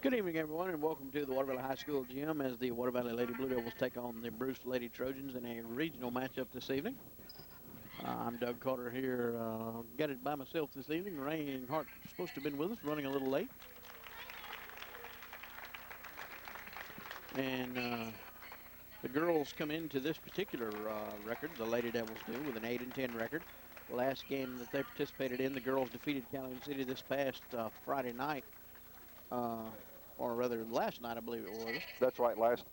Good evening, everyone, and welcome to the Water Valley High School gym as the Water Valley Lady Blue Devils take on the Bruce Lady Trojans in a regional matchup this evening. I'm Doug Carter here. Got it by myself this evening. Rain Hart was supposed to have been with us, running a little late. And the girls come into this particular record, the Lady Devils do, with an 8-10 record. The last game that they participated in, the girls defeated Calhoun City this past Friday night. Or rather last night, I believe it was. That's right, last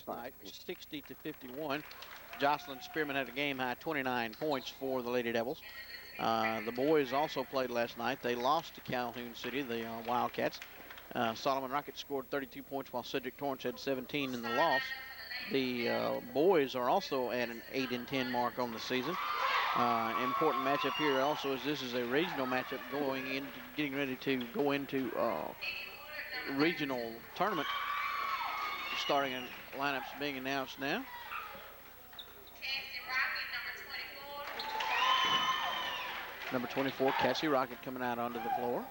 night. 60-51. Jocelyn Spearman had a game-high 29 points for the Lady Devils. The boys also played last night. They lost to Calhoun City, the Wildcats. Solomon Rockets scored 32 points while Cedric Torrance had 17 in the loss. The boys are also at an 8-10 mark on the season. Important matchup here also is this is a regional matchup getting ready to go into regional tournament. Starting in lineups being announced now. Number 24, Cassie Rocket coming out onto the floor.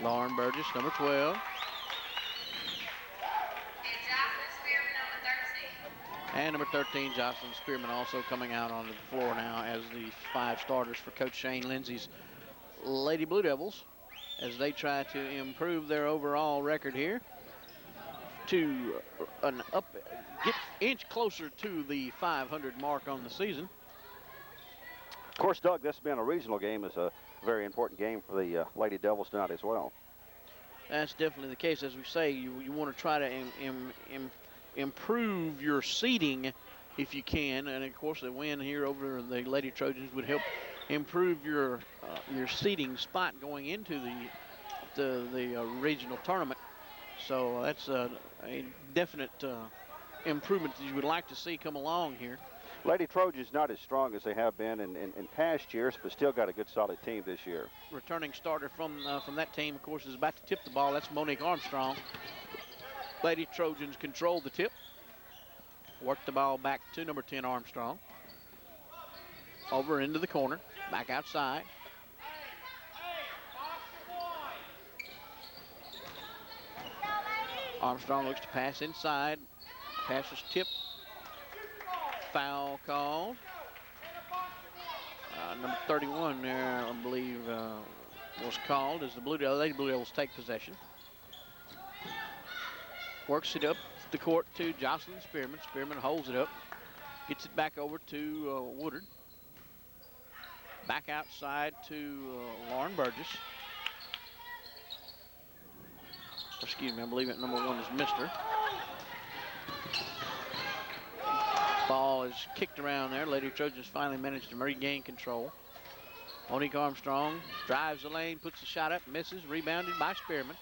Lauren Burgess, number 12. And number 13, Jocelyn Spearman, also coming out onto the floor now as the 5 starters for Coach Shane Lindsay's Lady Blue Devils, as they try to improve their overall record here to get inch closer to the 500 mark on the season. Of course, Doug, this being a regional game is a very important game for the Lady Devils tonight as well. That's definitely the case. As we say, you want to try to improve your seeding if you can, and of course the win here over the Lady Trojans would help improve your seeding spot going into the regional tournament. So that's a definite improvement that you would like to see come along here. Lady Trojans not as strong as they have been in past years, but still got a good solid team this year. Returning starter from that team, of course, is about to tip the ball. That's Monique Armstrong. Lady Trojans control the tip. Work the ball back to number 10, Armstrong. Over into the corner, back outside. Armstrong looks to pass inside. Pass is tipped. Foul called. Number 31 there, I believe, was called as the Lady Blue Devils take possession. Works it up the court to Jocelyn Spearman. Spearman holds it up. Gets it back over to Woodard. Back outside to Lauren Burgess. Excuse me, I believe it number 1 is Mister. Ball is kicked around there. Lady Trojans finally managed to regain control. Monique Armstrong drives the lane, puts the shot up, misses, rebounded by Spearman.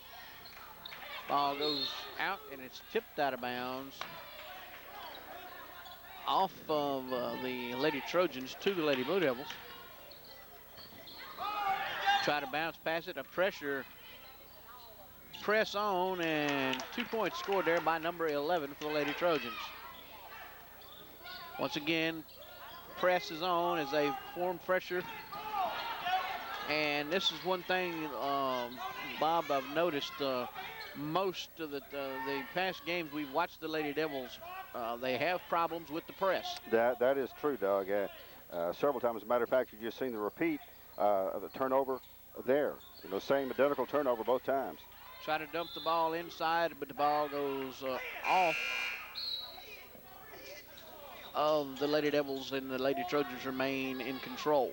Ball goes out and it's tipped out of bounds off of the Lady Trojans to the Lady Blue Devils. Try to bounce past it, a press on, and 2 points scored there by number 11 for the Lady Trojans. Once again, press is on as they form pressure. And this is one thing, Bob, I've noticed most of the past games we've watched the Lady Devils, they have problems with the press. That is true, Doug. Several times, as a matter of fact, you've just seen the repeat of the turnover there. Same identical turnover both times. Try to dump the ball inside, but the ball goes off of the Lady Devils, and the Lady Trojans remain in control.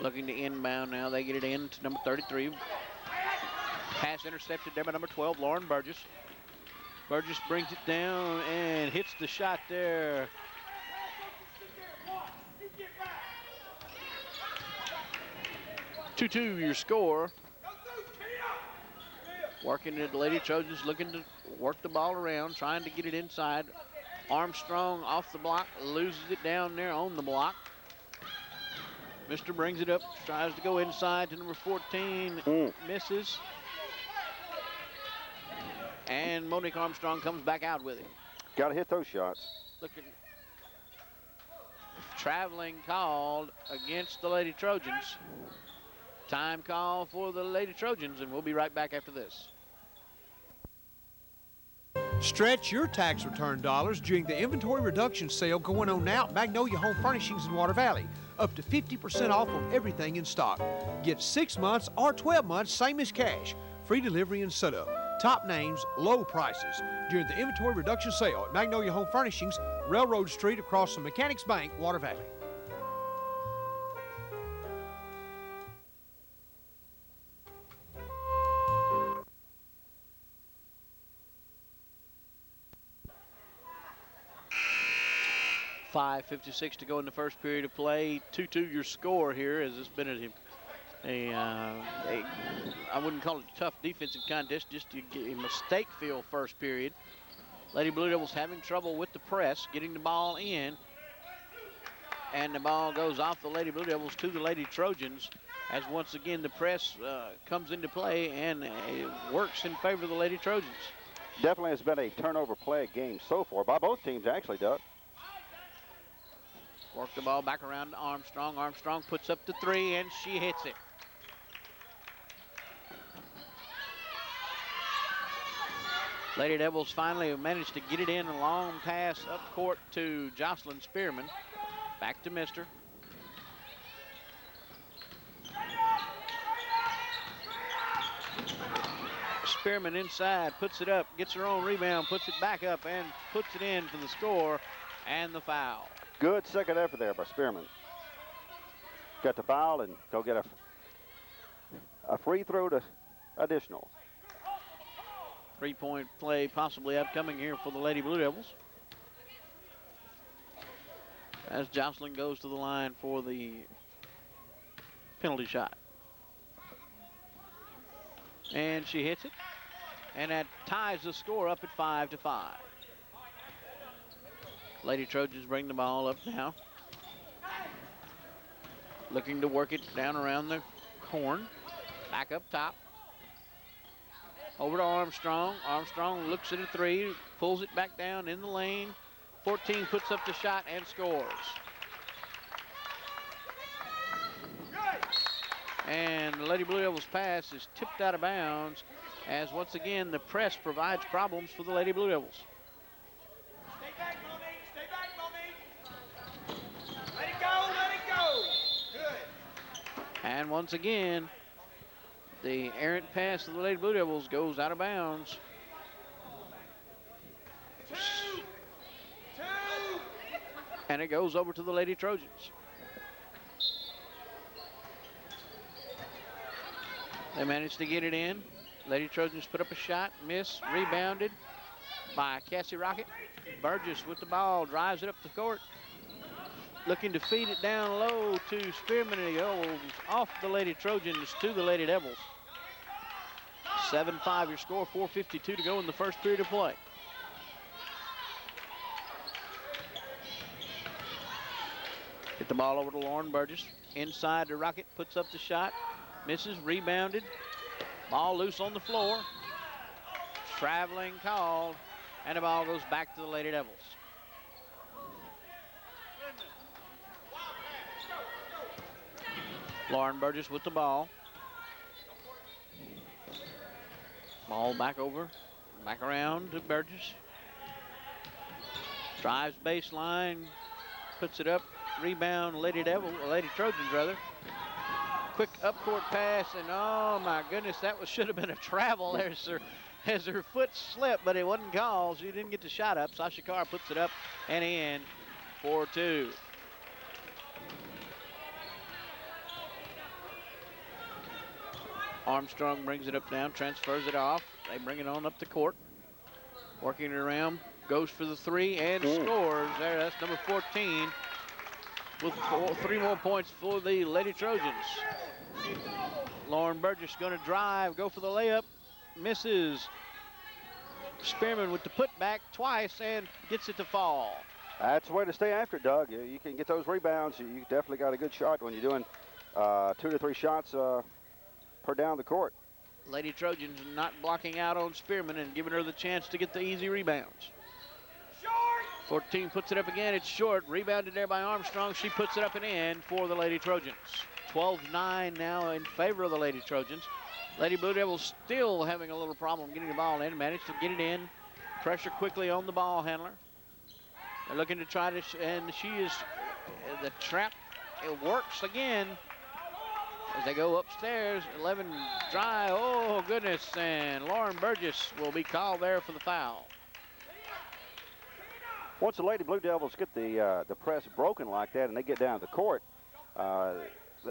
Looking to inbound now. They get it in to number 33. Pass intercepted there by number 12, Lauren Burgess. Burgess brings it down and hits the shot there. Two, your score. Working it, the Lady Trojans looking to work the ball around, trying to get it inside. Armstrong off the block, loses it down there on the block. Mister brings it up, tries to go inside to number 14, misses. And Monique Armstrong comes back out with it. Got to hit those shots. Looking, traveling called against the Lady Trojans. Time call for the Lady Trojans, and we'll be right back after this. Stretch your tax return dollars during the inventory reduction sale going on now at Magnolia Home Furnishings in Water Valley. Up to 50% off on everything in stock. Get 6 months or 12 months, same as cash. Free delivery and setup. Top names, low prices. During the inventory reduction sale at Magnolia Home Furnishings, Railroad Street across from Mechanics Bank, Water Valley. .56 to go in the first period of play. 2-2 your score here, as it's been I wouldn't call it a tough defensive contest, just a mistake-filled first period. Lady Blue Devils having trouble with the press, getting the ball in, and the ball goes off the Lady Blue Devils to the Lady Trojans, as once again the press comes into play and it works in favor of the Lady Trojans. Definitely has been a turnover play game so far by both teams, actually, Doug. Work the ball back around to Armstrong. Armstrong puts up the three, and she hits it. Lady Devils finally managed to get it in, a long pass up court to Jocelyn Spearman. Back to Mister. Spearman inside, puts it up, gets her own rebound, puts it back up, and puts it in for the score and the foul. Good second effort there by Spearman. Got the foul and go get a free throw to additional. 3-point play possibly upcoming here for the Lady Blue Devils, as Jocelyn goes to the line for the penalty shot. And she hits it, and that ties the score up at 5-5. Lady Trojans bring the ball up now, looking to work it down around the horn. Back up top. Over to Armstrong. Armstrong looks at a three, pulls it back down in the lane. 14 puts up the shot and scores. And the Lady Blue Devils pass is tipped out of bounds, as once again the press provides problems for the Lady Blue Devils. Stay back, Monique. Stay back, Monique. Let it go. Let it go. Good. And once again, the errant pass of the Lady Blue Devils goes out of bounds. Two. And it goes over to the Lady Trojans. They managed to get it in. Lady Trojans put up a shot, miss, rebounded by Cassie Rocket. Burgess with the ball, drives it up the court, looking to feed it down low to Spearman, and he goes off the Lady Trojans to the Lady Devils. 7-5 your score, 4:52 to go in the first period of play. Get the ball over to Lauren Burgess. Inside to Rocket, puts up the shot, misses, rebounded. Ball loose on the floor. Traveling called, and the ball goes back to the Lady Devils. Lauren Burgess with the ball. Ball back over, back around to Burgess. Drives baseline, puts it up, rebound, Lady Trojans rather. Quick up-court pass, and oh my goodness, that should have been a travel as her foot slipped, but it wasn't called. She didn't get the shot up. Sasha Carr puts it up and in, 4-2. Armstrong brings it up down, transfers it off. They bring it on up the court. Working it around, goes for the three and scores. There, that's number 14 with 3 more points for the Lady Trojans. Lauren Burgess going to drive, go for the layup, misses. Spearman with the putback twice and gets it to fall. That's the way to stay after it, Doug. You can get those rebounds. You definitely got a good shot when you're doing 2 to 3 shots per down the court. Lady Trojans not blocking out on Spearman and giving her the chance to get the easy rebounds. 14 puts it up again. It's short. Rebounded there by Armstrong. She puts it up and in for the Lady Trojans. 12-9 now in favor of the Lady Trojans. Lady Blue Devils still having a little problem getting the ball in. Managed to get it in. Pressure quickly on the ball handler. They're looking to try to, and she is, the trap, it works again. As they go upstairs, 11 dry, oh goodness, and Lauren Burgess will be called there for the foul. Once the Lady Blue Devils get the press broken like that and they get down to the court,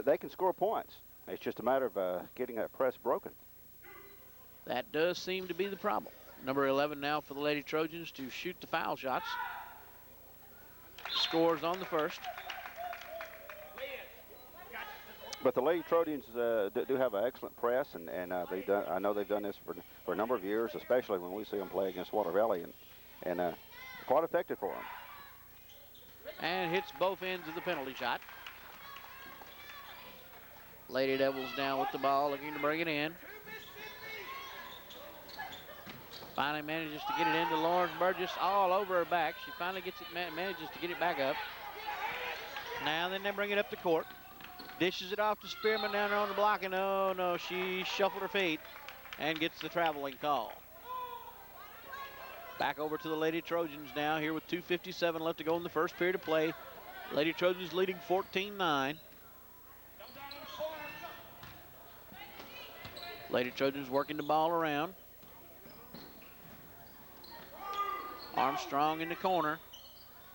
they can score points. It's just a matter of getting that press broken. That does seem to be the problem. Number 11 now for the Lady Trojans to shoot the foul shots. Scores on the first. But the Lady Trojans do have an excellent press, and they've done. I know they've done this for a number of years, especially when we see them play against Water Valley, and quite effective for them. And hits both ends of the penalty shot. Lady Devils now with the ball, looking to bring it in. Finally manages to get it into Lauren Burgess all over her back. She finally gets it, manages to get it back up. Now then they bring it up the court. Dishes it off to Spearman down there on the block, and oh no, she shuffled her feet and gets the traveling call. Back over to the Lady Trojans now here with 2:57 left to go in the first period of play. Lady Trojans leading 14-9. Lady Trojans working the ball around. Armstrong in the corner.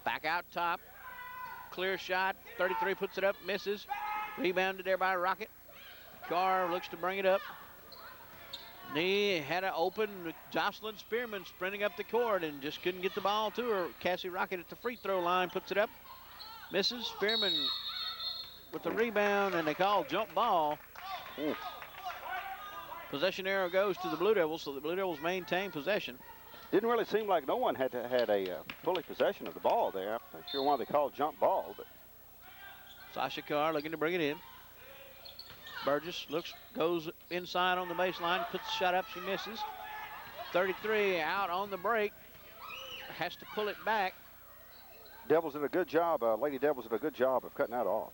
Back out top. Clear shot. 33 puts it up, misses. Rebounded there by Rocket. Carr looks to bring it up. Knee had an open. Jocelyn Spearman sprinting up the court and just couldn't get the ball to her. Cassie Rocket at the free throw line puts it up. Misses. Spearman with the rebound, and they call jump ball. Ooh. Possession arrow goes to the Blue Devils, so the Blue Devils maintain possession. Didn't really seem like no one had a fully possession of the ball there. I'm not sure why they called jump ball, but Sasha Carr looking to bring it in. Burgess goes inside on the baseline, puts the shot up, she misses. 33 out on the break, has to pull it back. Devils did a good job. Lady Devils did a good job of cutting that off.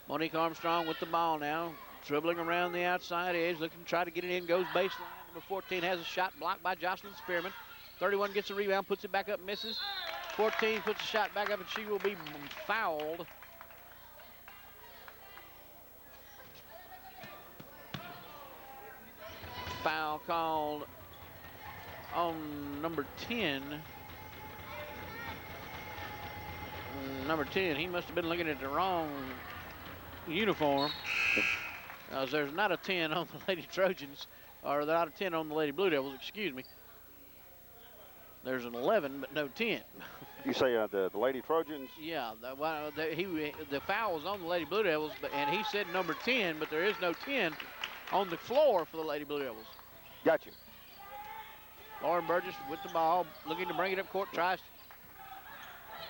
Monique Armstrong with the ball now, dribbling around the outside edge, looking to try to get it in, goes baseline. Number 14 has a shot blocked by Jocelyn Spearman. 31 gets a rebound, puts it back up, misses. 14 puts a shot back up, and she will be fouled. Foul called on number 10. Number 10, he must have been looking at the wrong uniform. There's not a 10 on the Lady Trojans, or not a 10 on the Lady Blue Devils, excuse me. There's an 11, but no 10. You say the Lady Trojans? Yeah, the foul was on the Lady Blue Devils, and he said number 10, but there is no 10 on the floor for the Lady Blue Devils. Got you. Lauren Burgess with the ball, looking to bring it up court, tries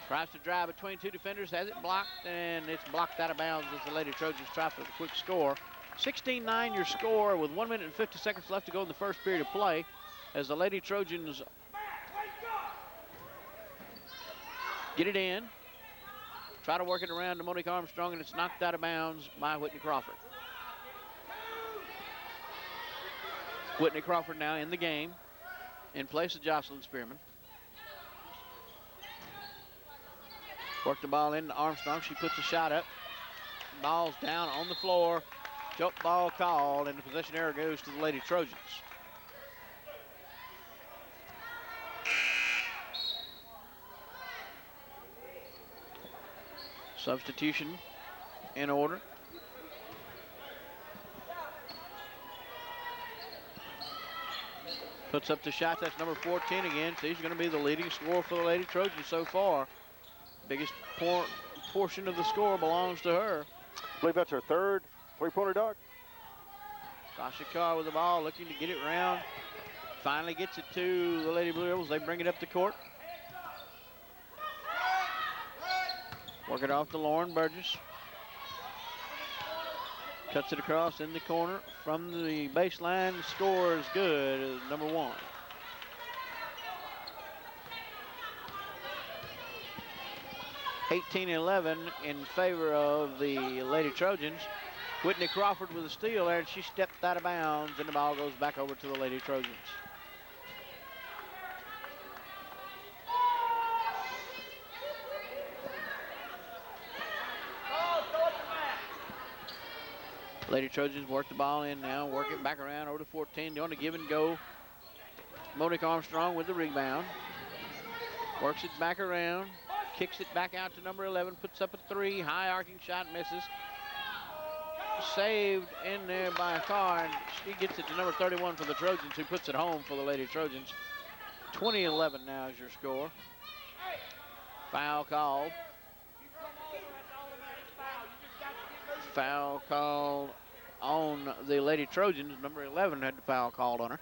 to drive between two defenders, has it blocked, and it's blocked out of bounds as the Lady Trojans try for the quick score. 16-9 your score with 1 minute and 50 seconds left to go in the first period of play as the Lady Trojans get it in, try to work it around to Monique Armstrong, and it's knocked out of bounds by Whitney Crawford. Whitney Crawford now in the game in place of Jocelyn Spearman. Work the ball into Armstrong. She puts a shot up. Ball's down on the floor. Jump ball called, and the possession error goes to the Lady Trojans. Substitution in order. Puts up the shot. That's number 14 again. So he's going to be the leading scorer for the Lady Trojans so far. Biggest portion of the score belongs to her. I believe that's her third three-pointer, Doc. Sasha Carr with the ball, looking to get it around. Finally gets it to the Lady Blue Devils. They bring it up the court. Work it off to Lauren Burgess. Cuts it across in the corner from the baseline. Score is good, number 1. 18-11 in favor of the Lady Trojans. Whitney Crawford with a steal there, and she stepped out of bounds, and the ball goes back over to the Lady Trojans. Lady Trojans work the ball in now, work it back around over to 14. Doing a give and go. Monique Armstrong with the rebound. Works it back around, kicks it back out to number 11, puts up a three, high arcing shot, misses. Saved in there by Carr, and she gets it to number 31 for the Trojans, who puts it home for the Lady Trojans. 20-11 now is your score. Foul called. Foul called on the Lady Trojans. Number 11 had the foul called on her.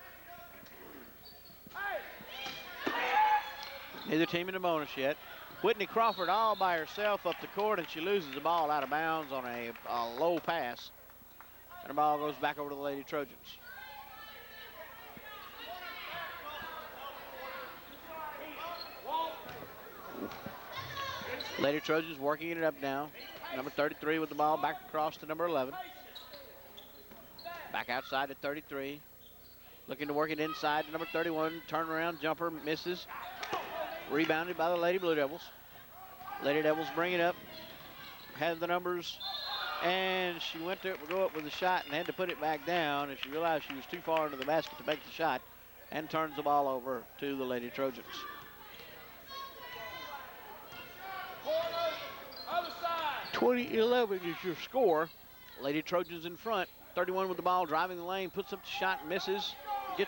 Neither team in the bonus yet. Whitney Crawford all by herself up the court, and she loses the ball out of bounds on a low pass. And the ball goes back over to the Lady Trojans. Lady Trojans working it up now. Number 33 with the ball back across to number 11. Back outside to 33. Looking to work it inside to number 31. Turnaround jumper misses. Rebounded by the Lady Blue Devils. Lady Devils bring it up. Had the numbers. And she went to go up with a shot and had to put it back down. And she realized she was too far into the basket to make the shot. And turns the ball over to the Lady Trojans. 20-11 is your score. Lady Trojans in front. 31 with the ball, driving the lane, puts up the shot, misses.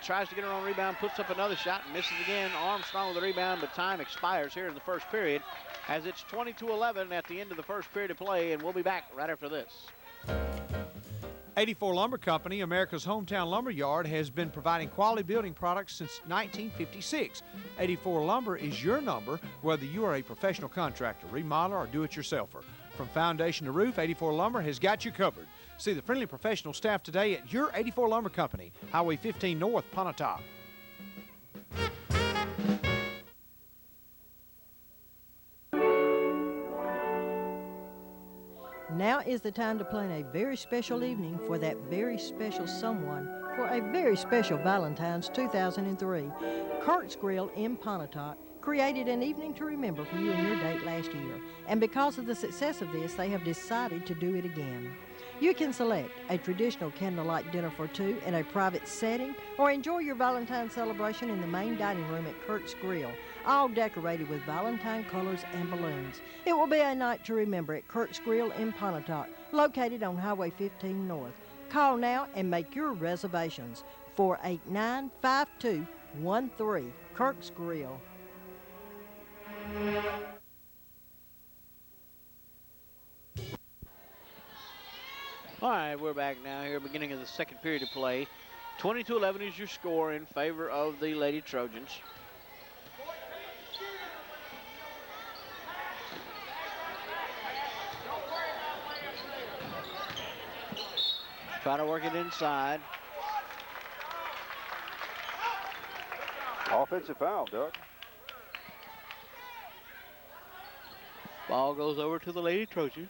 Tries to get her own rebound, puts up another shot, and misses again. Armstrong with the rebound, but time expires here in the first period as it's 22-11 at the end of the first period of play, and we'll be back right after this. 84 Lumber Company, America's hometown lumber yard, has been providing quality building products since 1956. 84 Lumber is your number, whether you are a professional contractor, remodeler, or do-it-yourselfer. From foundation to roof, 84 Lumber has got you covered. See the friendly professional staff today at your 84 Lumber Company, Highway 15 North, Pontotoc. Now is the time to plan a very special evening for that very special someone for a very special Valentine's 2003. Kurt's Grill in Pontotoc created an evening to remember for you and your date last year. And because of the success of this, they have decided to do it again. You can select a traditional candlelight dinner for two in a private setting, or enjoy your Valentine's celebration in the main dining room at Kurt's Grill, all decorated with Valentine colors and balloons. It will be a night to remember at Kurt's Grill in Pontotoc, located on Highway 15 North. Call now and make your reservations. 489-5213, Kurt's Grill. All right, we're back now here, beginning of the second period of play. 22-11 is your score in favor of the Lady Trojans. Try to work it inside. Offensive foul, Doug. Ball goes over to the Lady Trojans.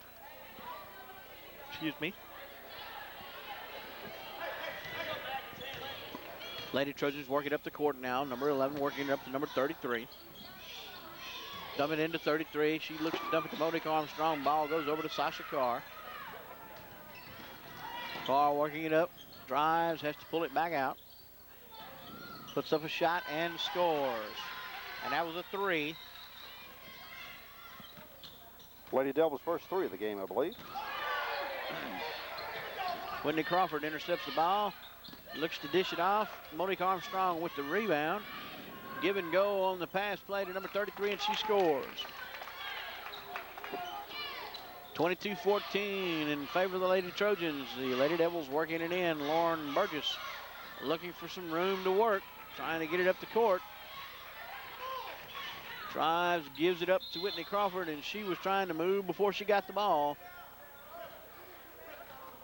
Excuse me. Lady Trojans working up the court now. Number 11 working it up to number 33. Dump it into 33. She looks to dump it to Monique Armstrong. Ball goes over to Sasha Carr. Carr working it up. Drives, has to pull it back out. Puts up a shot and scores. And that was a three. Lady Devils' first three of the game, I believe. Whitney Crawford intercepts the ball. Looks to dish it off. Monique Armstrong with the rebound. Give and go on the pass play to number 33, and she scores. 22-14 in favor of the Lady Trojans. The Lady Devils working it in. Lauren Burgess looking for some room to work. Trying to get it up the court. Drives, gives it up to Whitney Crawford, and she was trying to move before she got the ball.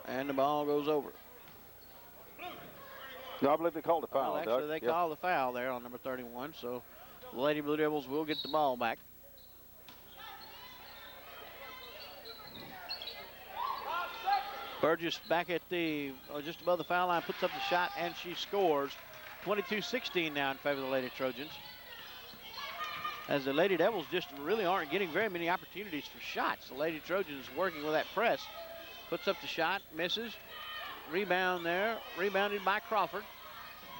And the ball goes over. No, I believe they called a foul, Well, actually, Doug. they called the foul there on number 31, so the Lady Blue Devils will get the ball back. Burgess back at the, just above the foul line, puts up the shot, and she scores. 22-16 now in favor of the Lady Trojans. As the Lady Devils just really aren't getting very many opportunities for shots. The Lady Trojans working with that press. Puts up the shot, misses. Rebound there, rebounded by Crawford.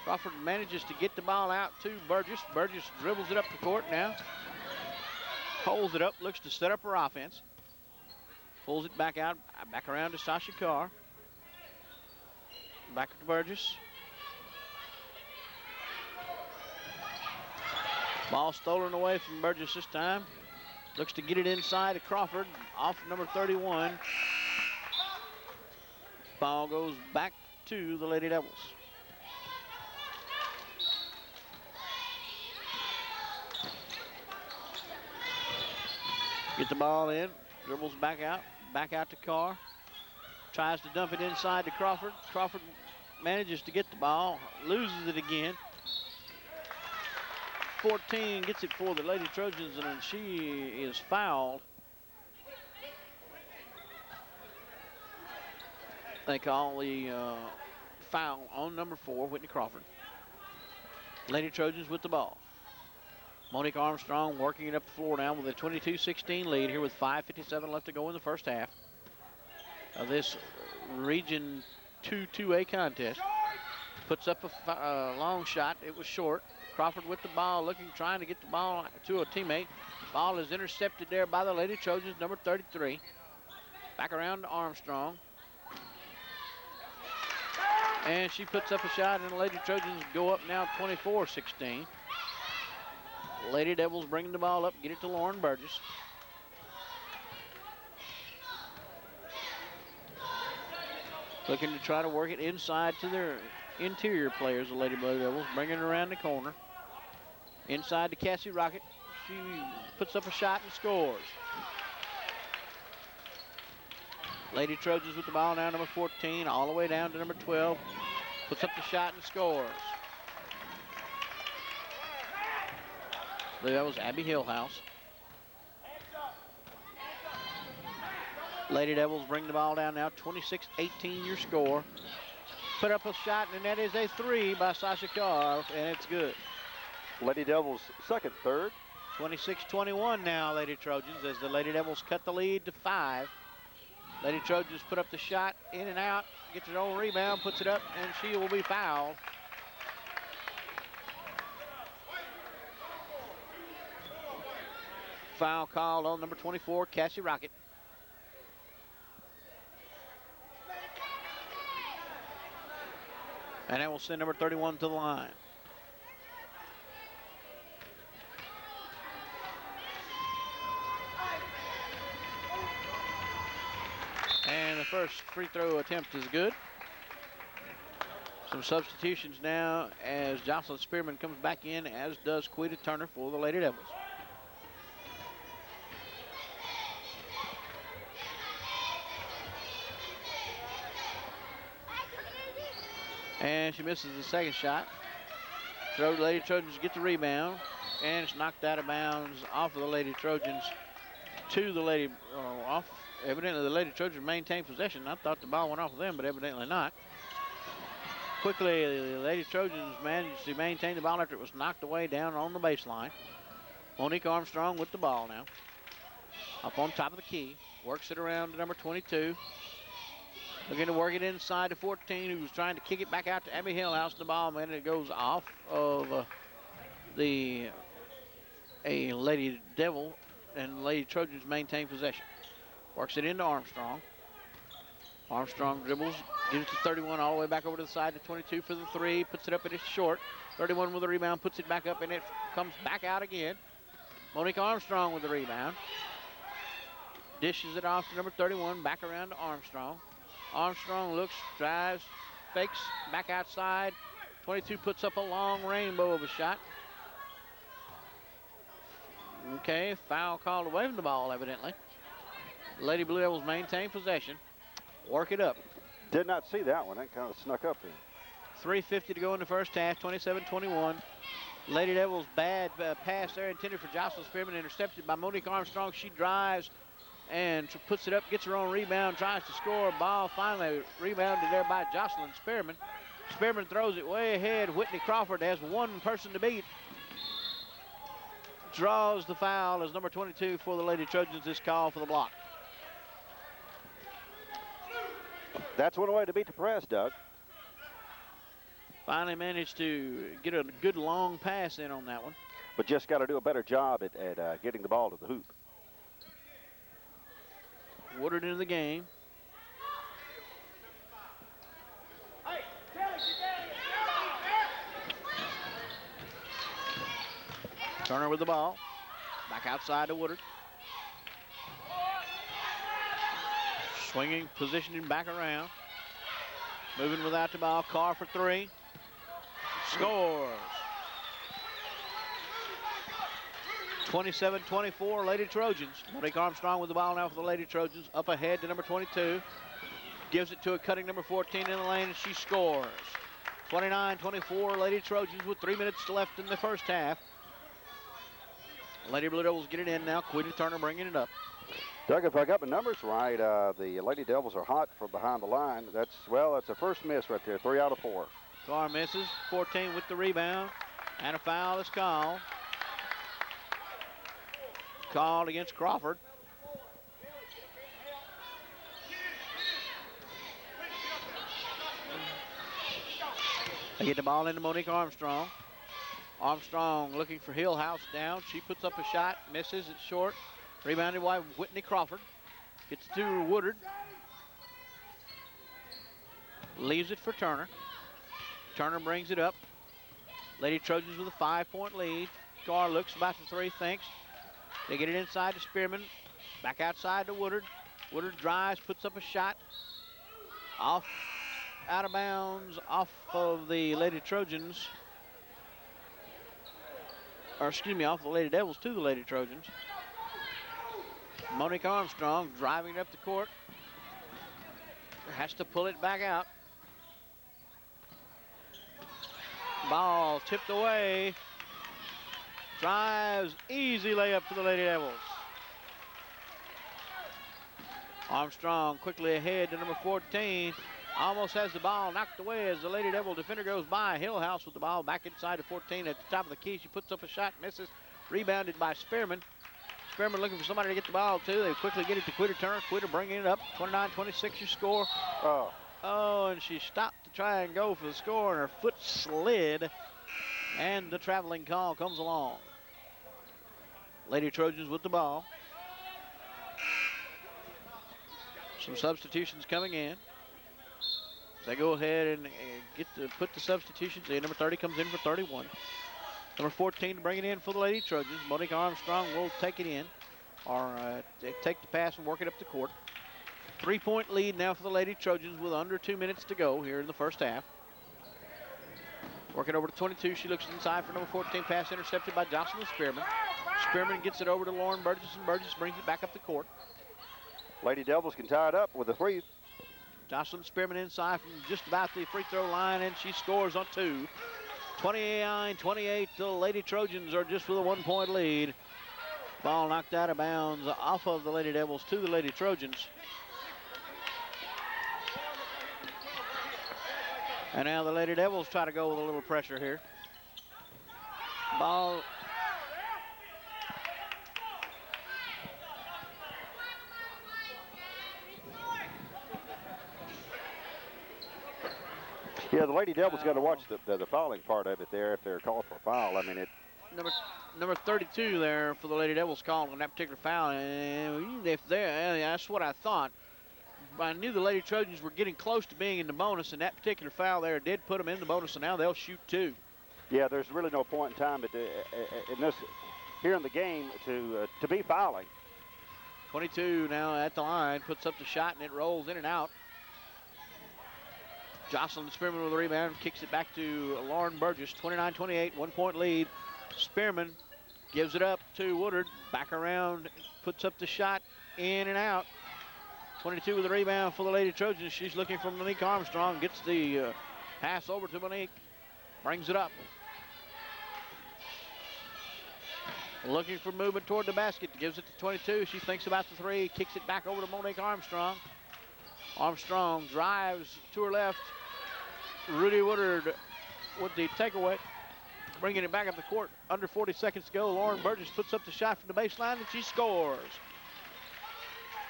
Crawford manages to get the ball out to Burgess. Burgess dribbles it up the court now. Holds it up, looks to set up her offense. Pulls it back out, back around to Sasha Carr. Back to Burgess. Ball stolen away from Burgess this time. Looks to get it inside to Crawford, off number 31. Ball goes back to the Lady Devils. Get the ball in, dribbles back out to Carr. Tries to dump it inside to Crawford. Crawford manages to get the ball, loses it again. 14 gets it for the Lady Trojans, and she is fouled. They call the foul on number 4, Whitney Crawford. Lady Trojans with the ball. Monique Armstrong working it up the floor now with a 22-16 lead here with 5:57 left to go in the first half of this Region 2 2A contest. Puts up a long shot. It was short. Crawford with the ball, trying to get the ball to a teammate. Ball is intercepted there by the Lady Trojans, number 33. Back around to Armstrong. And she puts up a shot, and the Lady Trojans go up now 24-16. Lady Devils bringing the ball up, get it to Lauren Burgess. Looking to try to work it inside to their interior players, the Lady Devils, bringing it around the corner. Inside to Cassie Rocket. She puts up a shot and scores. Lady Trojans with the ball now, number 14, all the way down to number 12. Puts up the shot and scores. That was Abby Hillhouse. Lady Devils bring the ball down now, 26-18 your score. Put up a shot, and that is a 3 by Sasha Carr, and it's good. Lady Devils second, third. 26-21 now, Lady Trojans, as the Lady Devils cut the lead to 5. Lady Trojans put up the shot, in and out, gets her own rebound, puts it up, and she will be fouled. Foul called on number 24, Cassie Rocket. And that will send number 31 to the line. And the first free throw attempt is good. Some substitutions now as Jocelyn Spearman comes back in, as does Quita Turner for the Lady Devils. And she misses the second shot. The Lady Trojans get the rebound, and it's knocked out of bounds off of the Lady Trojans to the Lady, off. Evidently the Lady Trojans maintain possession. I thought the ball went off of them, but evidently not. Quickly, the Lady Trojans managed to maintain the ball after it was knocked away down on the baseline. Monique Armstrong with the ball now. Up on top of the key. Works it around to number 22. Looking to work it inside to 14, who's trying to kick it back out to Abby Hillhouse. The ball, man, it goes off of a Lady Devil, and Lady Trojans maintain possession. Works it into Armstrong. Armstrong dribbles, gives it to 31 all the way back over to the side to 22 for the 3. Puts it up and it's short. 31 with the rebound, puts it back up, and it comes back out again. Monique Armstrong with the rebound. Dishes it off to number 31, back around to Armstrong. Armstrong looks, drives, fakes, back outside. 22 puts up a long rainbow of a shot. Okay, foul called away from the ball, evidently. Lady Blue Devils maintain possession. Work it up. Did not see that one. That kind of snuck up there. 3:50 to go in the first half, 27-21. Lady Devils bad pass there intended for Jocelyn Spearman, intercepted by Monique Armstrong. She drives, and puts it up, gets her own rebound, tries to score. Ball finally rebounded there by Jocelyn Spearman. Spearman throws it way ahead. Whitney Crawford has one person to beat. Draws the foul as number 22 for the Lady Trojans is called for the block. That's one way to beat the press, Doug. Finally managed to get a good long pass in on that one. But just got to do a better job at getting the ball to the hoop. Woodard into the game. Turner with the ball. Back outside to Woodard. Swinging, positioning back around. Moving without the ball. Carr for three. Scores. 27-24, Lady Trojans. Monique Armstrong with the ball now for the Lady Trojans. Up ahead to number 22. Gives it to a cutting number 14 in the lane, and she scores. 29-24, Lady Trojans with 3 minutes left in the first half. Lady Blue Devils get it in now. Quita Turner bringing it up. Doug, if I got my numbers right, the Lady Devils are hot from behind the line. That's a first miss right there, 3 out of 4. Carr misses. 14 with the rebound, and a foul is called. Called against Crawford. They get the ball into Monique Armstrong. Armstrong looking for Hillhouse down. She puts up a shot, misses, it's short. Rebounded by Whitney Crawford. Gets it to Woodard. Leaves it for Turner. Turner brings it up. Lady Trojans with a 5-point lead. Carr looks about the three, thinks. They get it inside to Spearman. Back outside to Woodard. Woodard drives, puts up a shot. Off, out of bounds, off of the Lady Trojans. Or excuse me, off the Lady Devils to the Lady Trojans. Monique Armstrong driving up the court. Has to pull it back out. Ball tipped away. Drives, easy layup for the Lady Devils. Armstrong quickly ahead to number 14. Almost has the ball knocked away as the Lady Devil defender goes by. Hillhouse with the ball back inside to 14 at the top of the key. She puts up a shot, misses. Rebounded by Spearman. Spearman looking for somebody to get the ball to. They quickly get it to Quita Turner. Quita bringing it up. 29-26 your score. Oh, and she stopped to try and go for the score, and her foot slid. And the traveling call comes along. Lady Trojans with the ball. Some substitutions coming in. They go ahead and put the substitutions in. Number 30 comes in for 31. Number 14 to bring it in for the Lady Trojans. Monique Armstrong will take it in, or take the pass and work it up the court. 3-point lead now for the Lady Trojans with under 2 minutes to go here in the first half. Working over to 22. She looks inside for number 14. Pass intercepted by Jocelyn Spearman. Spearman gets it over to Lauren Burgess, and Burgess brings it back up the court. Lady Devils can tie it up with a 3. Jocelyn Spearman inside from just about the free throw line, and she scores on 2. 29-28, the Lady Trojans are just with a 1-point lead. Ball knocked out of bounds off of the Lady Devils to the Lady Trojans. And now the Lady Devils try to go with a little pressure here. Ball. Yeah, the Lady Devils got to watch the fouling part of it there if they're called for a foul. I mean, it. Number 32 there for the Lady Devils called on that particular foul. And if that's what I thought. I knew the Lady Trojans were getting close to being in the bonus, and that particular foul there did put them in the bonus, and now they'll shoot 2. Yeah, there's really no point in time in this here in the game to be fouling. 22 now at the line, puts up the shot, and it rolls in and out. Jocelyn Spearman with the rebound, kicks it back to Lauren Burgess. 29-28, 1-point lead. Spearman gives it up to Woodard, back around, puts up the shot, in and out. 22 with the rebound for the Lady Trojans. She's looking for Monique Armstrong. Gets the pass over to Monique. Brings it up. Looking for movement toward the basket. Gives it to 22. She thinks about the three. Kicks it back over to Monique Armstrong. Armstrong drives to her left. Rudy Woodard with the takeaway. Bringing it back up the court. Under 40 seconds to go. Lauren Burgess puts up the shot from the baseline and she scores.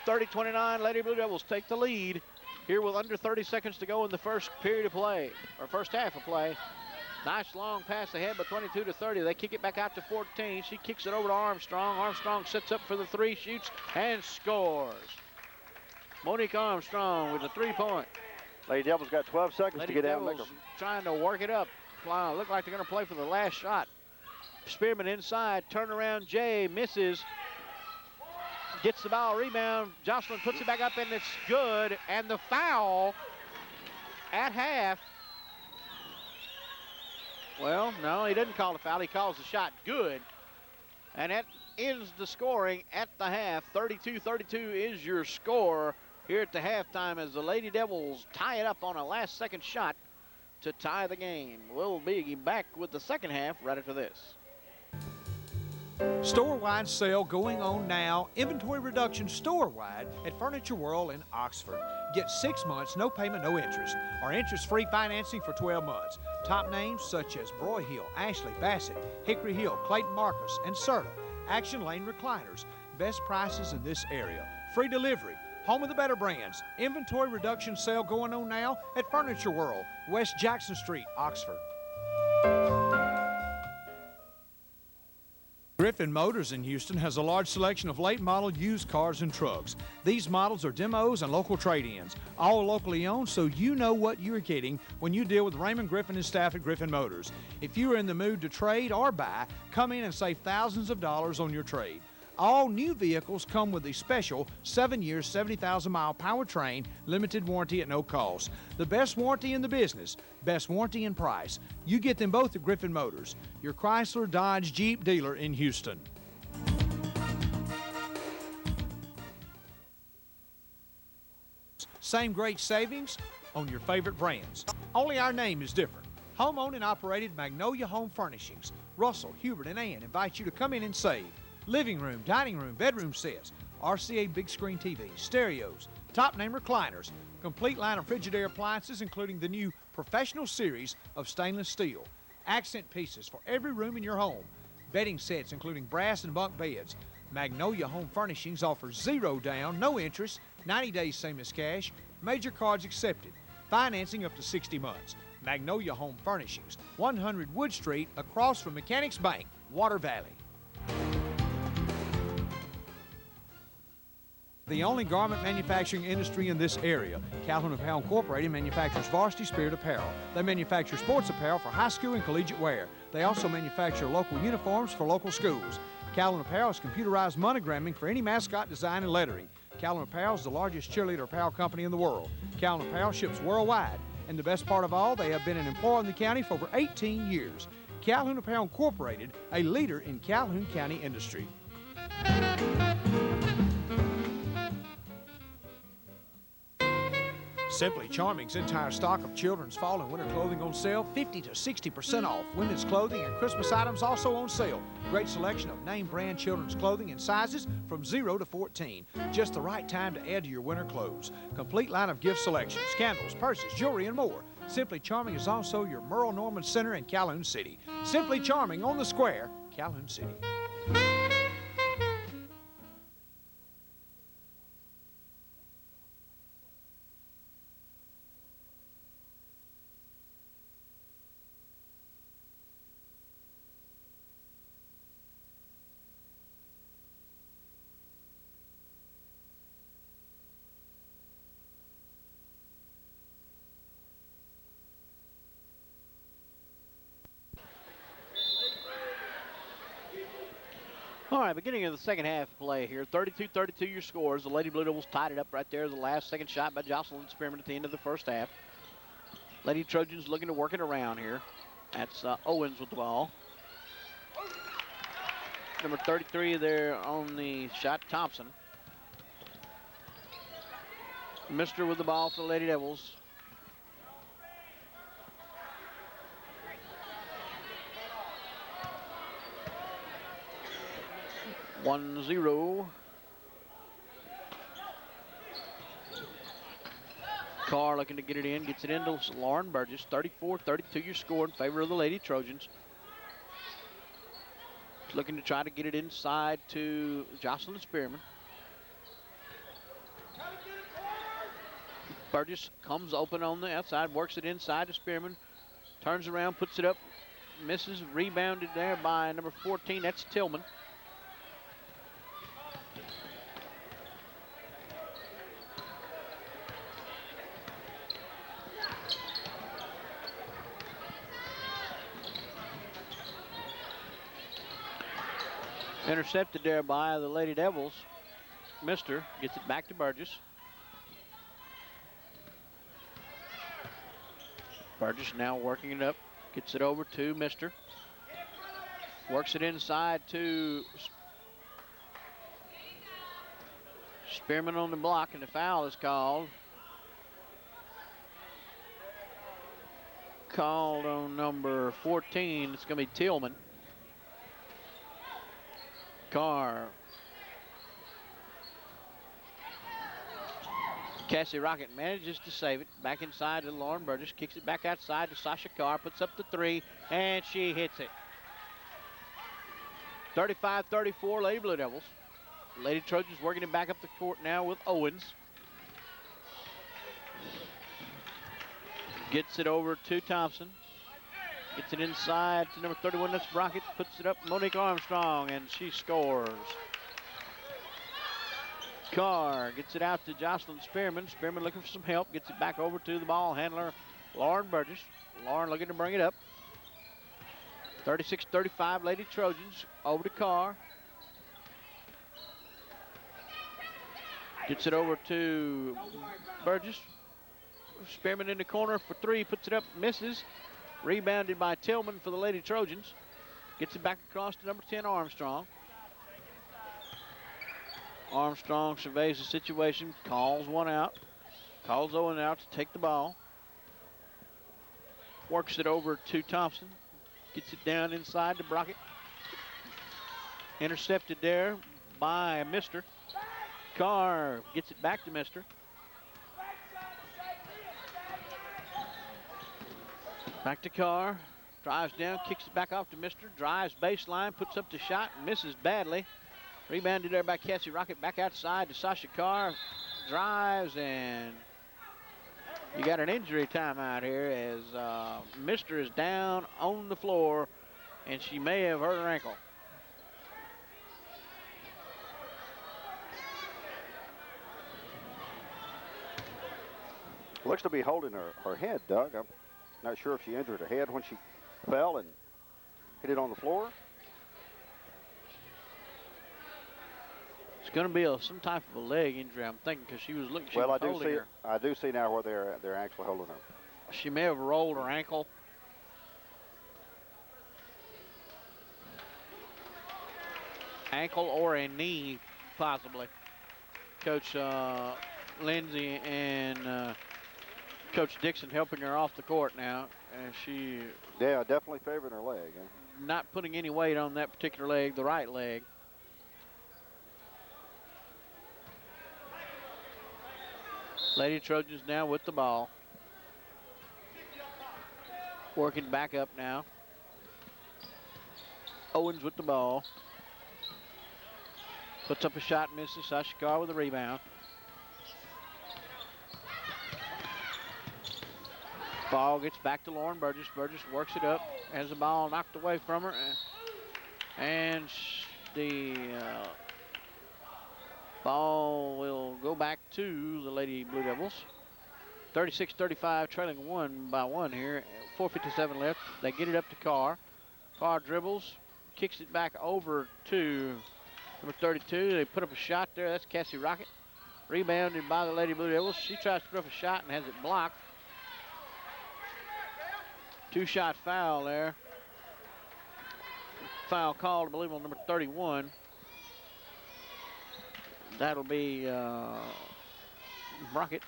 30-29. Lady Blue Devils take the lead here with under 30 seconds to go in the first period of play, or first half of play. Nice long pass ahead, but 22-30. They kick it back out to 14. She kicks it over to Armstrong. Armstrong sets up for the three, shoots, and scores. Monique Armstrong with a 3-point. Lady Devils got 12 seconds Lady to get out Devils and make them. trying to work it up. Look like they're going to play for the last shot. Spearman inside, turnaround Jay misses. Gets the ball, rebound. Jocelyn puts it back up, and it's good. And the foul at half. Well, no, he didn't call the foul. He calls the shot good. And that ends the scoring at the half. 32-32 is your score here at the halftime as the Lady Devils tie it up on a last-second shot to tie the game. We'll be back with the second half right after this. Store-wide sale going on now. Inventory reduction store-wide at Furniture World in Oxford. Get 6 months, no payment, no interest, or interest-free financing for 12 months. Top names such as Broyhill, Ashley, Bassett, Hickory Hill, Clayton Marcus, and Serta. Action Lane recliners. Best prices in this area. Free delivery. Home of the better brands. Inventory reduction sale going on now at Furniture World, West Jackson Street, Oxford. Griffin Motors in Houston has a large selection of late model used cars and trucks. These models are demos and local trade-ins, all locally owned, so you know what you're getting when you deal with Raymond Griffin and staff at Griffin Motors. If you are in the mood to trade or buy, come in and save thousands of dollars on your trade. All new vehicles come with a special 7-year, 70,000-mile powertrain, limited warranty at no cost. The best warranty in the business, best warranty and price. You get them both at Griffin Motors, your Chrysler, Dodge, Jeep dealer in Houston. Same great savings on your favorite brands. Only our name is different. Home-owned and operated Magnolia Home Furnishings. Russell, Hubert, and Ann invite you to come in and save. Living room, dining room, bedroom sets, RCA big screen TVs, stereos, top name recliners, complete line of Frigidaire appliances including the new Professional series of stainless steel, accent pieces for every room in your home, bedding sets including brass and bunk beds. Magnolia Home Furnishings offers 0 down, no interest, 90 days same as cash, major cards accepted, financing up to 60 months. Magnolia Home Furnishings, 100 Wood Street across from Mechanics Bank, Water Valley. The only garment manufacturing industry in this area. Calhoun Apparel Incorporated manufactures Varsity Spirit apparel. They manufacture sports apparel for high school and collegiate wear. They also manufacture local uniforms for local schools. Calhoun Apparel is computerized monogramming for any mascot design and lettering. Calhoun Apparel is the largest cheerleader apparel company in the world. Calhoun Apparel ships worldwide. And the best part of all, they have been an employer in the county for over 18 years. Calhoun Apparel Incorporated, a leader in Calhoun County industry. Simply Charming's entire stock of children's fall and winter clothing on sale, 50 to 60% off. Women's clothing and Christmas items also on sale. Great selection of name brand children's clothing in sizes from 0 to 14. Just the right time to add to your winter clothes. Complete line of gift selections, candles, purses, jewelry, and more. Simply Charming is also your Merle Norman Center in Calhoun City. Simply Charming on the square, Calhoun City. All right, beginning of the second half play here. 32-32 your scores. The Lady Blue Devils tied it up right there. The last second shot by Jocelyn Spearman at the end of the first half. Lady Trojans looking to work it around here. That's Owens with the ball. Number 33 there on the shot, Thompson. Mister with the ball for the Lady Devils. 1-0. Carr looking to get it in, gets it into Lauren Burgess. 34-32 your score in favor of the Lady Trojans. Looking to try to get it inside to Jocelyn Spearman. Burgess comes open on the outside, works it inside to Spearman. Turns around, puts it up, misses, rebounded there by number 14, that's Tillman. Intercepted there by the Lady Devils. Mister gets it back to Burgess. Burgess now working it up, gets it over to Mister. Works it inside to Spearman on the block, and the foul is called. Called on number 14. It's going to be Tillman. Carr. Cassie Rocket manages to save it. Back inside to Lauren Burgess. Kicks it back outside to Sasha Carr. Puts up the three, and she hits it. 35-34, Lady Blue Devils. Lady Trojans working it back up the court now with Owens. Gets it over to Thompson. Gets it inside to number 31, that's Brockett. Puts it up, Monique Armstrong, and she scores. Carr gets it out to Jocelyn Spearman. Spearman looking for some help. Gets it back over to the ball handler, Lauren Burgess. Lauren looking to bring it up. 36-35, Lady Trojans. Over to Carr. Gets it over to Burgess. Spearman in the corner for three. Puts it up, misses. Rebounded by Tillman for the Lady Trojans. Gets it back across to number 10, Armstrong. Armstrong surveys the situation, calls one out. Calls Owen out to take the ball. Works it over to Thompson. Gets it down inside to Brockett. Intercepted there by Mister. Carr gets it back to Mister. Back to Carr. Drives down, kicks it back off to Mister. Drives baseline, puts up the shot, misses badly. Rebounded there by Cassie Rocket. Back outside to Sasha Carr. Drives, and you got an injury timeout here as Mister is down on the floor, and she may have hurt her ankle. Looks to be holding her head, Doug. I'm not sure if she injured her head when she fell and hit it on the floor. It's going to be some type of a leg injury, I'm thinking, because she was looking. Well, I do see now where they're actually holding her. She may have rolled her ankle. Ankle or a knee, possibly. Coach Lindsay and Coach Dixon helping her off the court now, and she. Yeah, definitely favoring her leg. Not putting any weight on that particular leg, the right leg. Lady Trojans now with the ball. Working back up now. Owens with the ball. Puts up a shot, misses. Sasha Carr with a rebound. Ball gets back to Lauren Burgess. Burgess works it up. Has the ball knocked away from her. And the ball will go back to the Lady Blue Devils. 36-35, trailing 1-1 here. 4:57 left. They get it up to Carr. Carr dribbles, kicks it back over to number 32. They put up a shot there. That's Cassie Rocket. Rebounded by the Lady Blue Devils. She tries to put up a shot and has it blocked. Two-shot foul there. Foul called, I believe, on number 31. That'll be Brockett.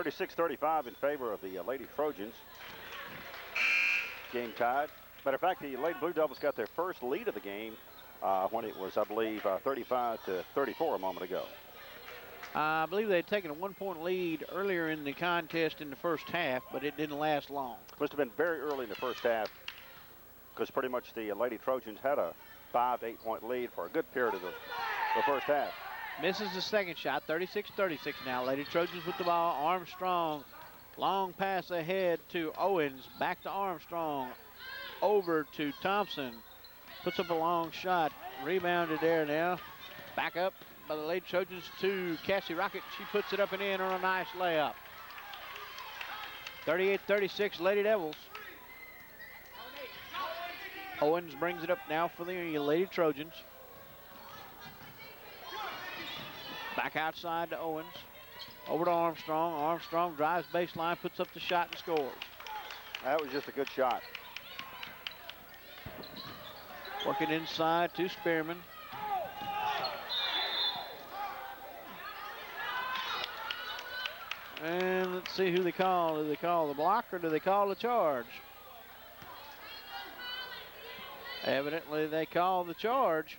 36-35 in favor of the Lady Trojans. Game tied. Matter of fact, the Lady Blue Devils got their first lead of the game when it was, I believe, 35-34 a moment ago. I believe they had taken a 1-point lead earlier in the contest in the first half, but it didn't last long. Must have been very early in the first half because pretty much the Lady Trojans had a 5 to 8 point lead for a good period of the first half. Misses the second shot, 36-36 now. Lady Trojans with the ball. Armstrong, long pass ahead to Owens. Back to Armstrong, over to Thompson. Puts up a long shot, rebounded there now. Back up by the Lady Trojans to Cassie Rocket. She puts it up and in on a nice layup. 38-36 Lady Devils. Owens brings it up now for the Lady Trojans. Back outside to Owens. Over to Armstrong. Armstrong drives baseline, puts up the shot and scores. That was just a good shot. Working inside to Spearman. And let's see who they call. Do they call the block or do they call the charge? Evidently they call the charge.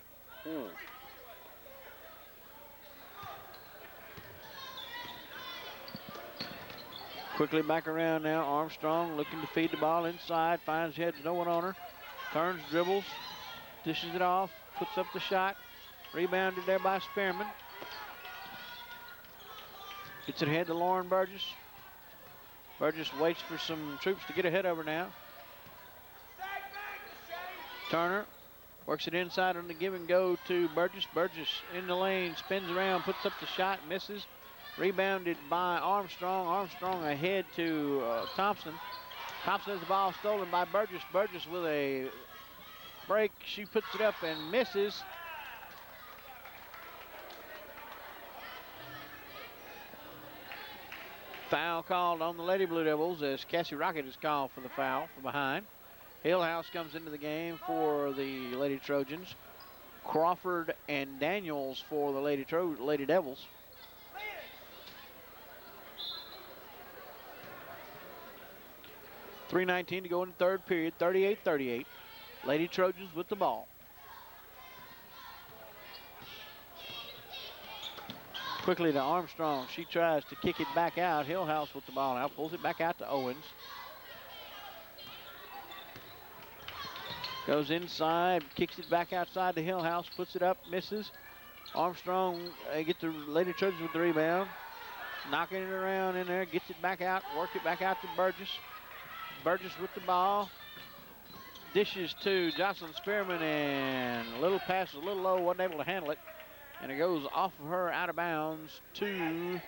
Quickly back around now. Armstrong looking to feed the ball inside. Finds he has no one on her. Turns, dribbles, dishes it off, puts up the shot. Rebounded there by Spearman. Gets it ahead to Lauren Burgess. Burgess waits for some troops to get ahead of her now. Turner works it inside on the give and go to Burgess. Burgess in the lane, spins around, puts up the shot, misses. Rebounded by Armstrong. Armstrong ahead to Thompson. Thompson has the ball stolen by Burgess. Burgess with a break. She puts it up and misses. Foul called on the Lady Blue Devils as Cassie Rocket is called for the foul from behind. Hillhouse comes into the game for the Lady Trojans. Crawford and Daniels for the Lady Devils. .3:19 to go in the third period, 38-38. Lady Trojans with the ball. Quickly to Armstrong. She tries to kick it back out. Hillhouse with the ball now. Pulls it back out to Owens. Goes inside, kicks it back outside to Hillhouse, puts it up, misses. Armstrong gets the Lady Trojans with the rebound. Knocking it around in there, gets it back out, work it back out to Burgess. Burgess with the ball. Dishes to Jocelyn Spearman, and a little pass was a little low, wasn't able to handle it. And it goes off of her out of bounds to,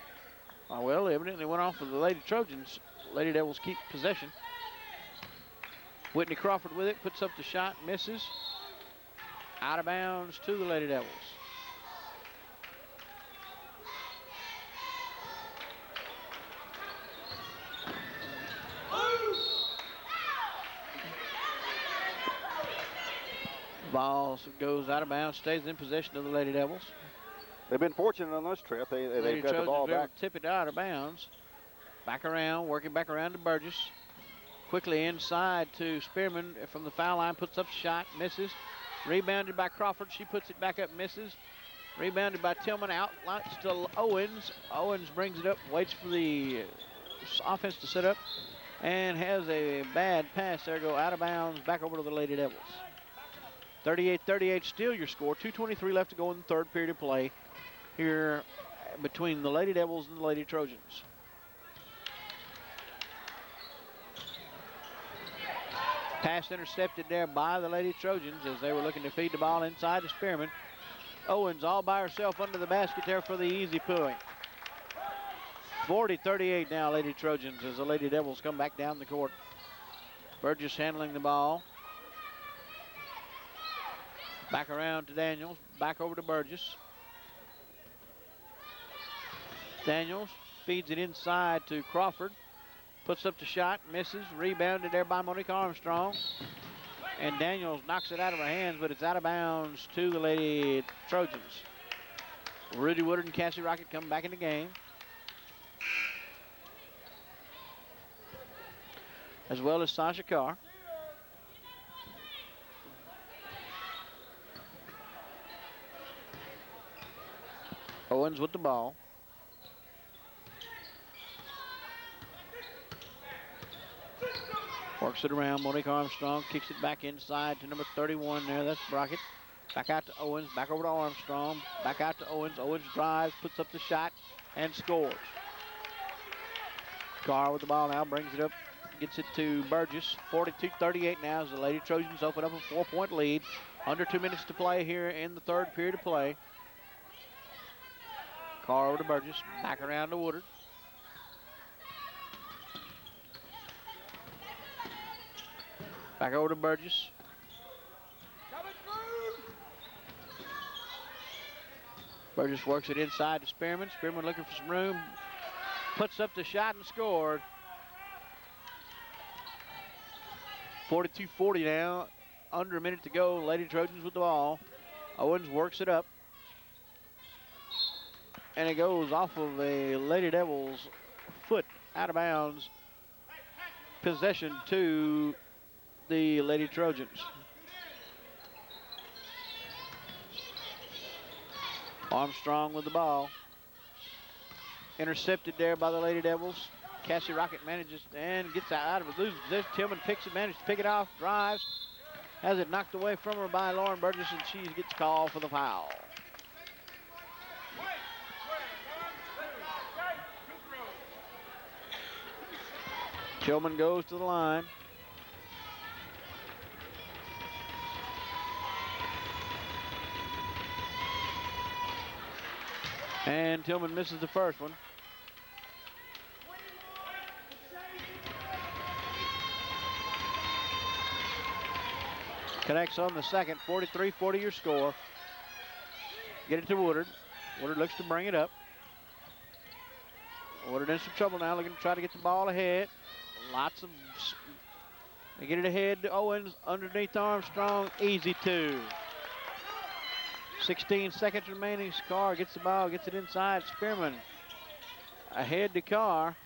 well, evidently went off of the Lady Trojans. Lady Devils keep possession. Whitney Crawford with it, puts up the shot, misses. Out of bounds to the Lady Devils. Ball goes out of bounds, stays in possession of the Lady Devils. They've been fortunate on this trip. They've got the ball back. Tip it out of bounds. Back around, working back around to Burgess. Quickly inside to Spearman from the foul line, puts up a shot, misses. Rebounded by Crawford, she puts it back up, misses. Rebounded by Tillman, out to Owens. Owens brings it up, waits for the offense to set up, and has a bad pass there, go out of bounds, back over to the Lady Devils. 38-38 still your score. 2:23 left to go in the third period of play here between the Lady Devils and the Lady Trojans. Pass intercepted there by the Lady Trojans as they were looking to feed the ball inside to Spearman. Owens all by herself under the basket there for the easy point. 40-38 now Lady Trojans as the Lady Devils come back down the court. Burgess handling the ball. Back around to Daniels, back over to Burgess. Daniels feeds it inside to Crawford. Puts up the shot, misses, rebounded there by Monique Armstrong. And Daniels knocks it out of her hands, but it's out of bounds to the Lady Trojans. Rudy Woodard and Cassie Rocket come back in the game. as well as Sasha Carr. Owens with the ball. Works it around. Monique Armstrong kicks it back inside to number 31 there. That's Brockett. Back out to Owens. Back over to Armstrong. Back out to Owens. Owens drives, puts up the shot, and scores. Carr with the ball now. Brings it up. Gets it to Burgess. 42-38 now as the Lady Trojans open up a 4-point lead. Under 2 minutes to play here in the third period of play. Carr over to Burgess. Back around to Woodard. Back over to Burgess. Burgess works it inside to Spearman. Spearman looking for some room. Puts up the shot and scored. 42-40 now. Under a minute to go. Lady Trojans with the ball. Owens works it up. And it goes off of a Lady Devils foot out of bounds. Possession to the Lady Trojans. Armstrong with the ball. Intercepted there by the Lady Devils. Cassie Rocket manages and gets out of it. Loses this. Tillman picks it, manages to pick it off, drives. Has it knocked away from her by Lauren Burgess, and she gets called for the foul. Tillman goes to the line. And Tillman misses the first one. Connects on the second. 43-40 your score. Get it to Woodard. Woodard looks to bring it up. Woodard in some trouble now, looking to try to get the ball ahead. Lots of, they get it ahead to Owens, underneath Armstrong, easy two. 16 seconds remaining. Carr gets the ball, gets it inside. Spearman ahead to Carr.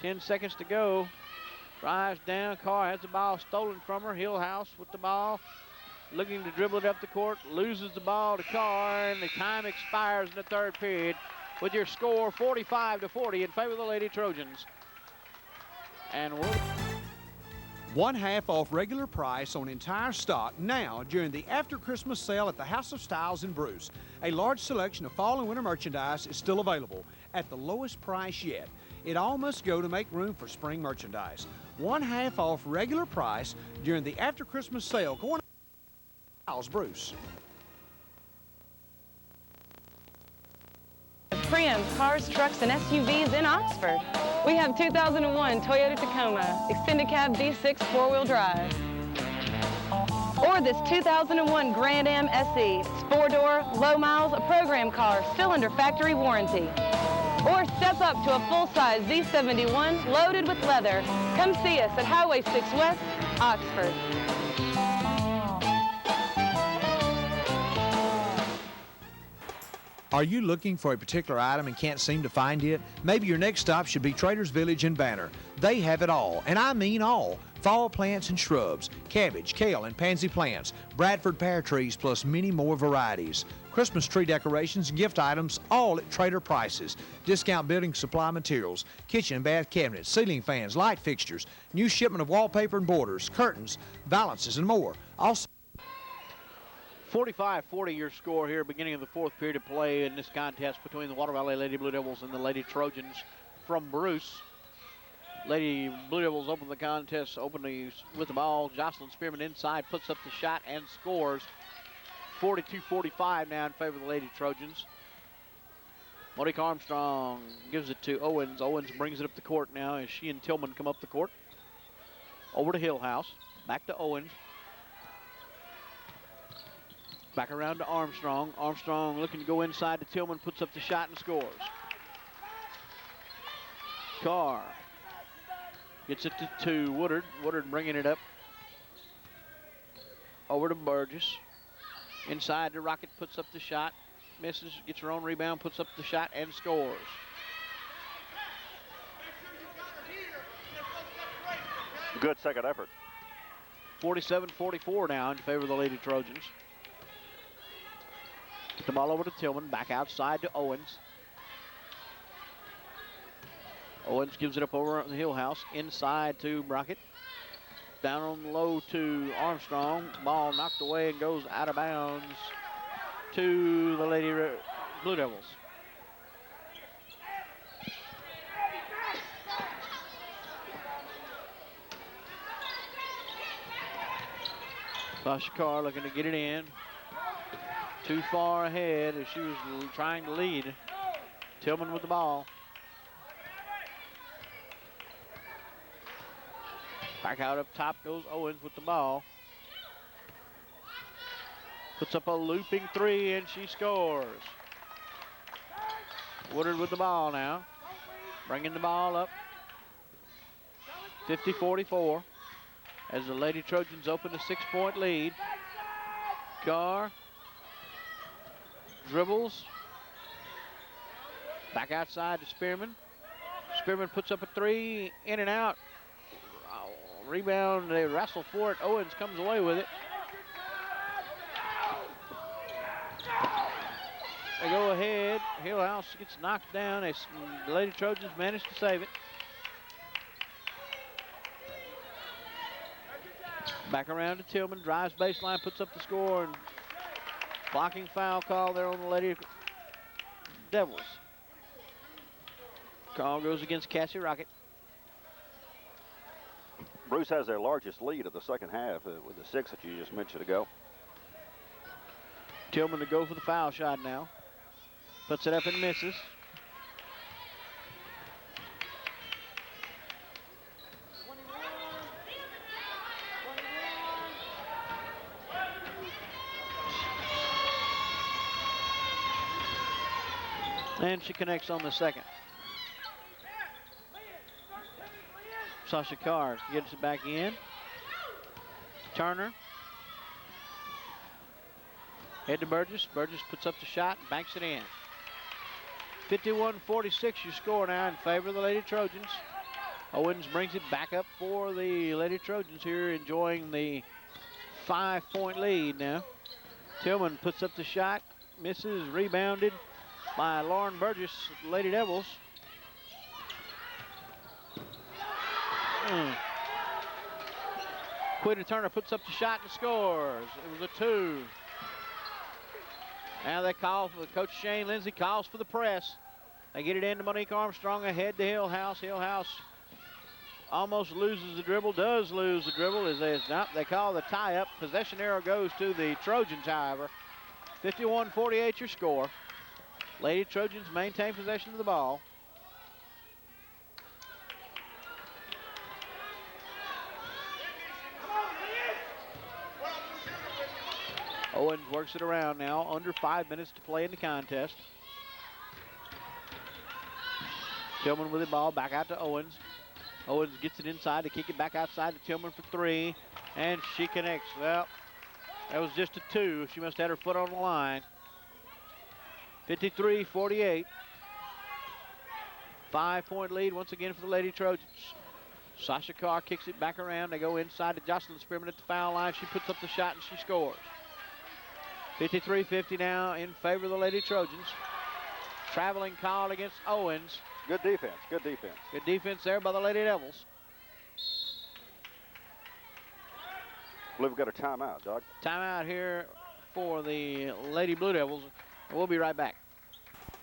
10 seconds to go. Drives down. Carr has the ball stolen from her. Hillhouse with the ball. Looking to dribble it up the court. Loses the ball to Carr, and the time expires in the third period with your score 45-40 in favor of the Lady Trojans. And we'll 1/2 off regular price on entire stock now during the after Christmas sale at the House of Styles in Bruce. A large selection of fall and winter merchandise is still available at the lowest price yet. It all must go to make room for spring merchandise. 1/2 off regular price during the after Christmas sale going on at Styles Bruce. Friends, cars, trucks, and SUVs in Oxford. We have 2001 Toyota Tacoma, extended cab V6 4-wheel drive. Or this 2001 Grand Am SE. It's 4-door, low miles, a program car, still under factory warranty. Or step up to a full-size Z71 loaded with leather. Come see us at Highway 6 West, Oxford. Are you looking for a particular item and can't seem to find it? Maybe your next stop should be Traders Village in Banner. They have it all, and I mean all. Fall plants and shrubs, cabbage, kale, and pansy plants, Bradford pear trees, plus many more varieties. Christmas tree decorations and gift items, all at Trader prices. Discount building supply materials, kitchen and bath cabinets, ceiling fans, light fixtures, new shipment of wallpaper and borders, curtains, valances, and more. Also 45-40 your score here, beginning of the fourth period of play in this contest between the Water Valley Lady Blue Devils and the Lady Trojans from Bruce. Lady Blue Devils open the contest, with the ball. Jocelyn Spearman inside, puts up the shot and scores. 42-45 now in favor of the Lady Trojans. Monique Armstrong gives it to Owens. Owens brings it up the court now as she and Tillman come up the court. Over to Hillhouse, back to Owens. Back around to Armstrong. Armstrong looking to go inside to Tillman, puts up the shot and scores. Carr gets it to Woodard. Woodard bringing it up. Over to Burgess. Inside to Rocket, puts up the shot. Misses, gets her own rebound, puts up the shot and scores. Good second effort. 47-44 now in favor of the Lady Trojans. Get the ball over to Tillman, back outside to Owens. Owens gives it up over at the Hillhouse, inside to Brockett. Down on low to Armstrong. Ball knocked away and goes out of bounds to the Lady Blue Devils. Sasha Carr looking to get it in. Too far ahead as she was trying to lead. Tillman with the ball. Back out up top goes Owens with the ball. Puts up a looping three and she scores. Woodard with the ball now. Bringing the ball up. 50-44 as the Lady Trojans open a 6-point lead. Carr dribbles. Back outside to Spearman. Spearman puts up a three, in and out. Rebound, they wrestle for it. Owens comes away with it. They go ahead. Hillhouse gets knocked down. The Lady Trojans manage to save it. Back around to Tillman, drives baseline, puts up the score, and blocking foul call there on the Lady Devils. Call goes against Cassie Rocket. Bruce has their largest lead of the second half with the 6 that you just mentioned ago. Tillman to go for the foul shot now. Puts it up and misses. And she connects on the second. Sasha Carr gets it back in. Turner. Head to Burgess. Burgess puts up the shot and banks it in. 51-46 your score now in favor of the Lady Trojans. Owens brings it back up for the Lady Trojans here, enjoying the 5-point lead now. Tillman puts up the shot, misses, rebounded by Lauren Burgess, Lady Devils. Quita Turner puts up the shot and scores. It was a 2. Now they call for Coach Shane Lindsay calls for the press. They get it into Monique Armstrong ahead to Hillhouse. Hillhouse almost loses the dribble, does lose the dribble as they call the tie-up. Possession arrow goes to the Trojans, however. 51-48 your score. Lady Trojans maintain possession of the ball. Owens works it around now. Under 5 minutes to play in the contest. Tillman with the ball, back out to Owens. Owens gets it inside to kick it back outside to Tillman for 3. And she connects. Well, that was just a 2. She must have had her foot on the line. 53-48. 5-point lead once again for the Lady Trojans. Sasha Carr kicks it back around. They go inside to Jocelyn Spearman at the foul line. She puts up the shot and she scores. 53-50 now in favor of the Lady Trojans. Traveling call against Owens. Good defense, good defense. Good defense there by the Lady Devils. I believe we've got a timeout, Doug. Timeout here for the Lady Blue Devils. We'll be right back.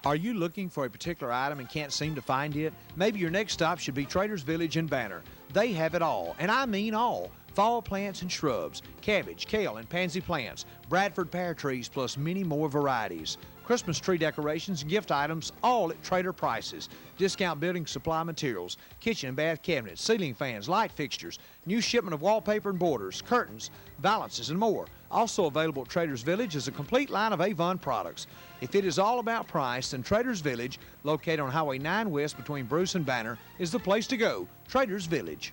Are you looking for a particular item and can't seem to find it? Maybe your next stop should be Traders Village in Banner. They have it all, and I mean all. Fall plants and shrubs, cabbage, kale, and pansy plants, Bradford pear trees, plus many more varieties. Christmas tree decorations and gift items, all at Trader prices. Discount building supply materials, kitchen and bath cabinets, ceiling fans, light fixtures, new shipment of wallpaper and borders, curtains, valances, and more. Also available at Traders Village is a complete line of Avon products. If it is all about price, then Traders Village, located on Highway 9 West between Bruce and Banner, is the place to go. Traders Village.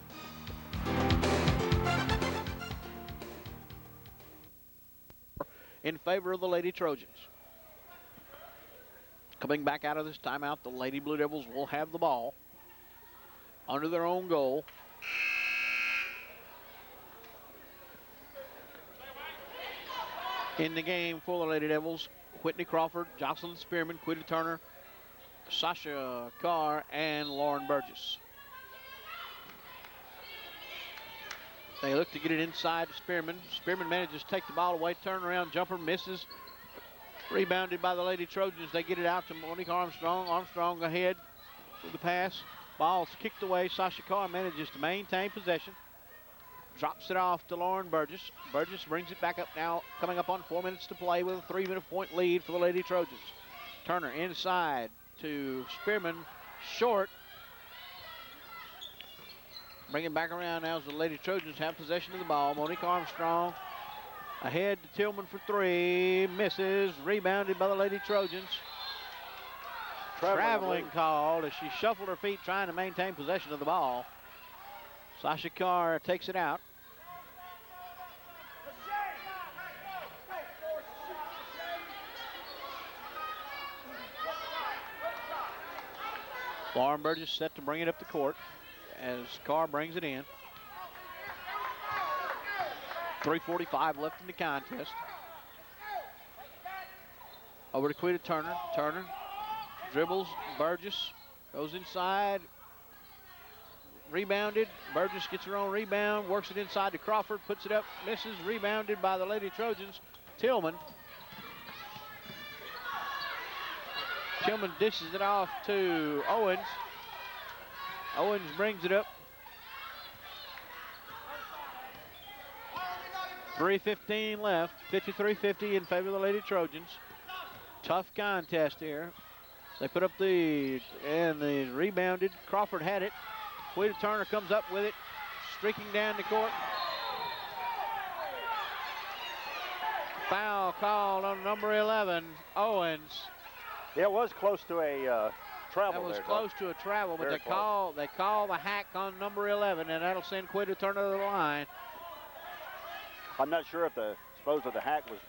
In favor of the Lady Trojans. Coming back out of this timeout, the Lady Blue Devils will have the ball under their own goal. In the game for the Lady Devils, Whitney Crawford, Jocelyn Spearman, Quita Turner, Sasha Carr, and Lauren Burgess. They look to get it inside to Spearman. Spearman manages to take the ball away, turn around, jumper, misses. Rebounded by the Lady Trojans. They get it out to Monique Armstrong. Armstrong ahead with the pass. Ball's kicked away. Sasha Carr manages to maintain possession. Drops it off to Lauren Burgess. Burgess brings it back up now, coming up on 4 minutes to play with a 3-minute point lead for the Lady Trojans. Turner inside to Spearman, short. Bring it back around now as the Lady Trojans have possession of the ball. Monique Armstrong ahead to Tillman for 3, misses, rebounded by the Lady Trojans. Traveling called as she shuffled her feet trying to maintain possession of the ball. Sasha Carr takes it out. Lauren Burgess set to bring it up the court as Carr brings it in. 3:45 left in the contest. Over to Quita Turner. Turner dribbles. Burgess goes inside. Rebounded. Burgess gets her own rebound. Works it inside to Crawford. Puts it up. Misses. Rebounded by the Lady Trojans. Tillman. Tillman dishes it off to Owens. Owens brings it up. 3:15 left, 53-50 in favor of the Lady Trojans. Tough contest here. They put up the rebounded. Crawford had it. Quita Turner comes up with it, streaking down the court. Foul called on number 11, Owens. Yeah, it was close to a travel. That was there, close to a travel, but Very they call the hack on number 11, and that'll send Quita Turner to the line. I'm not sure if the hack was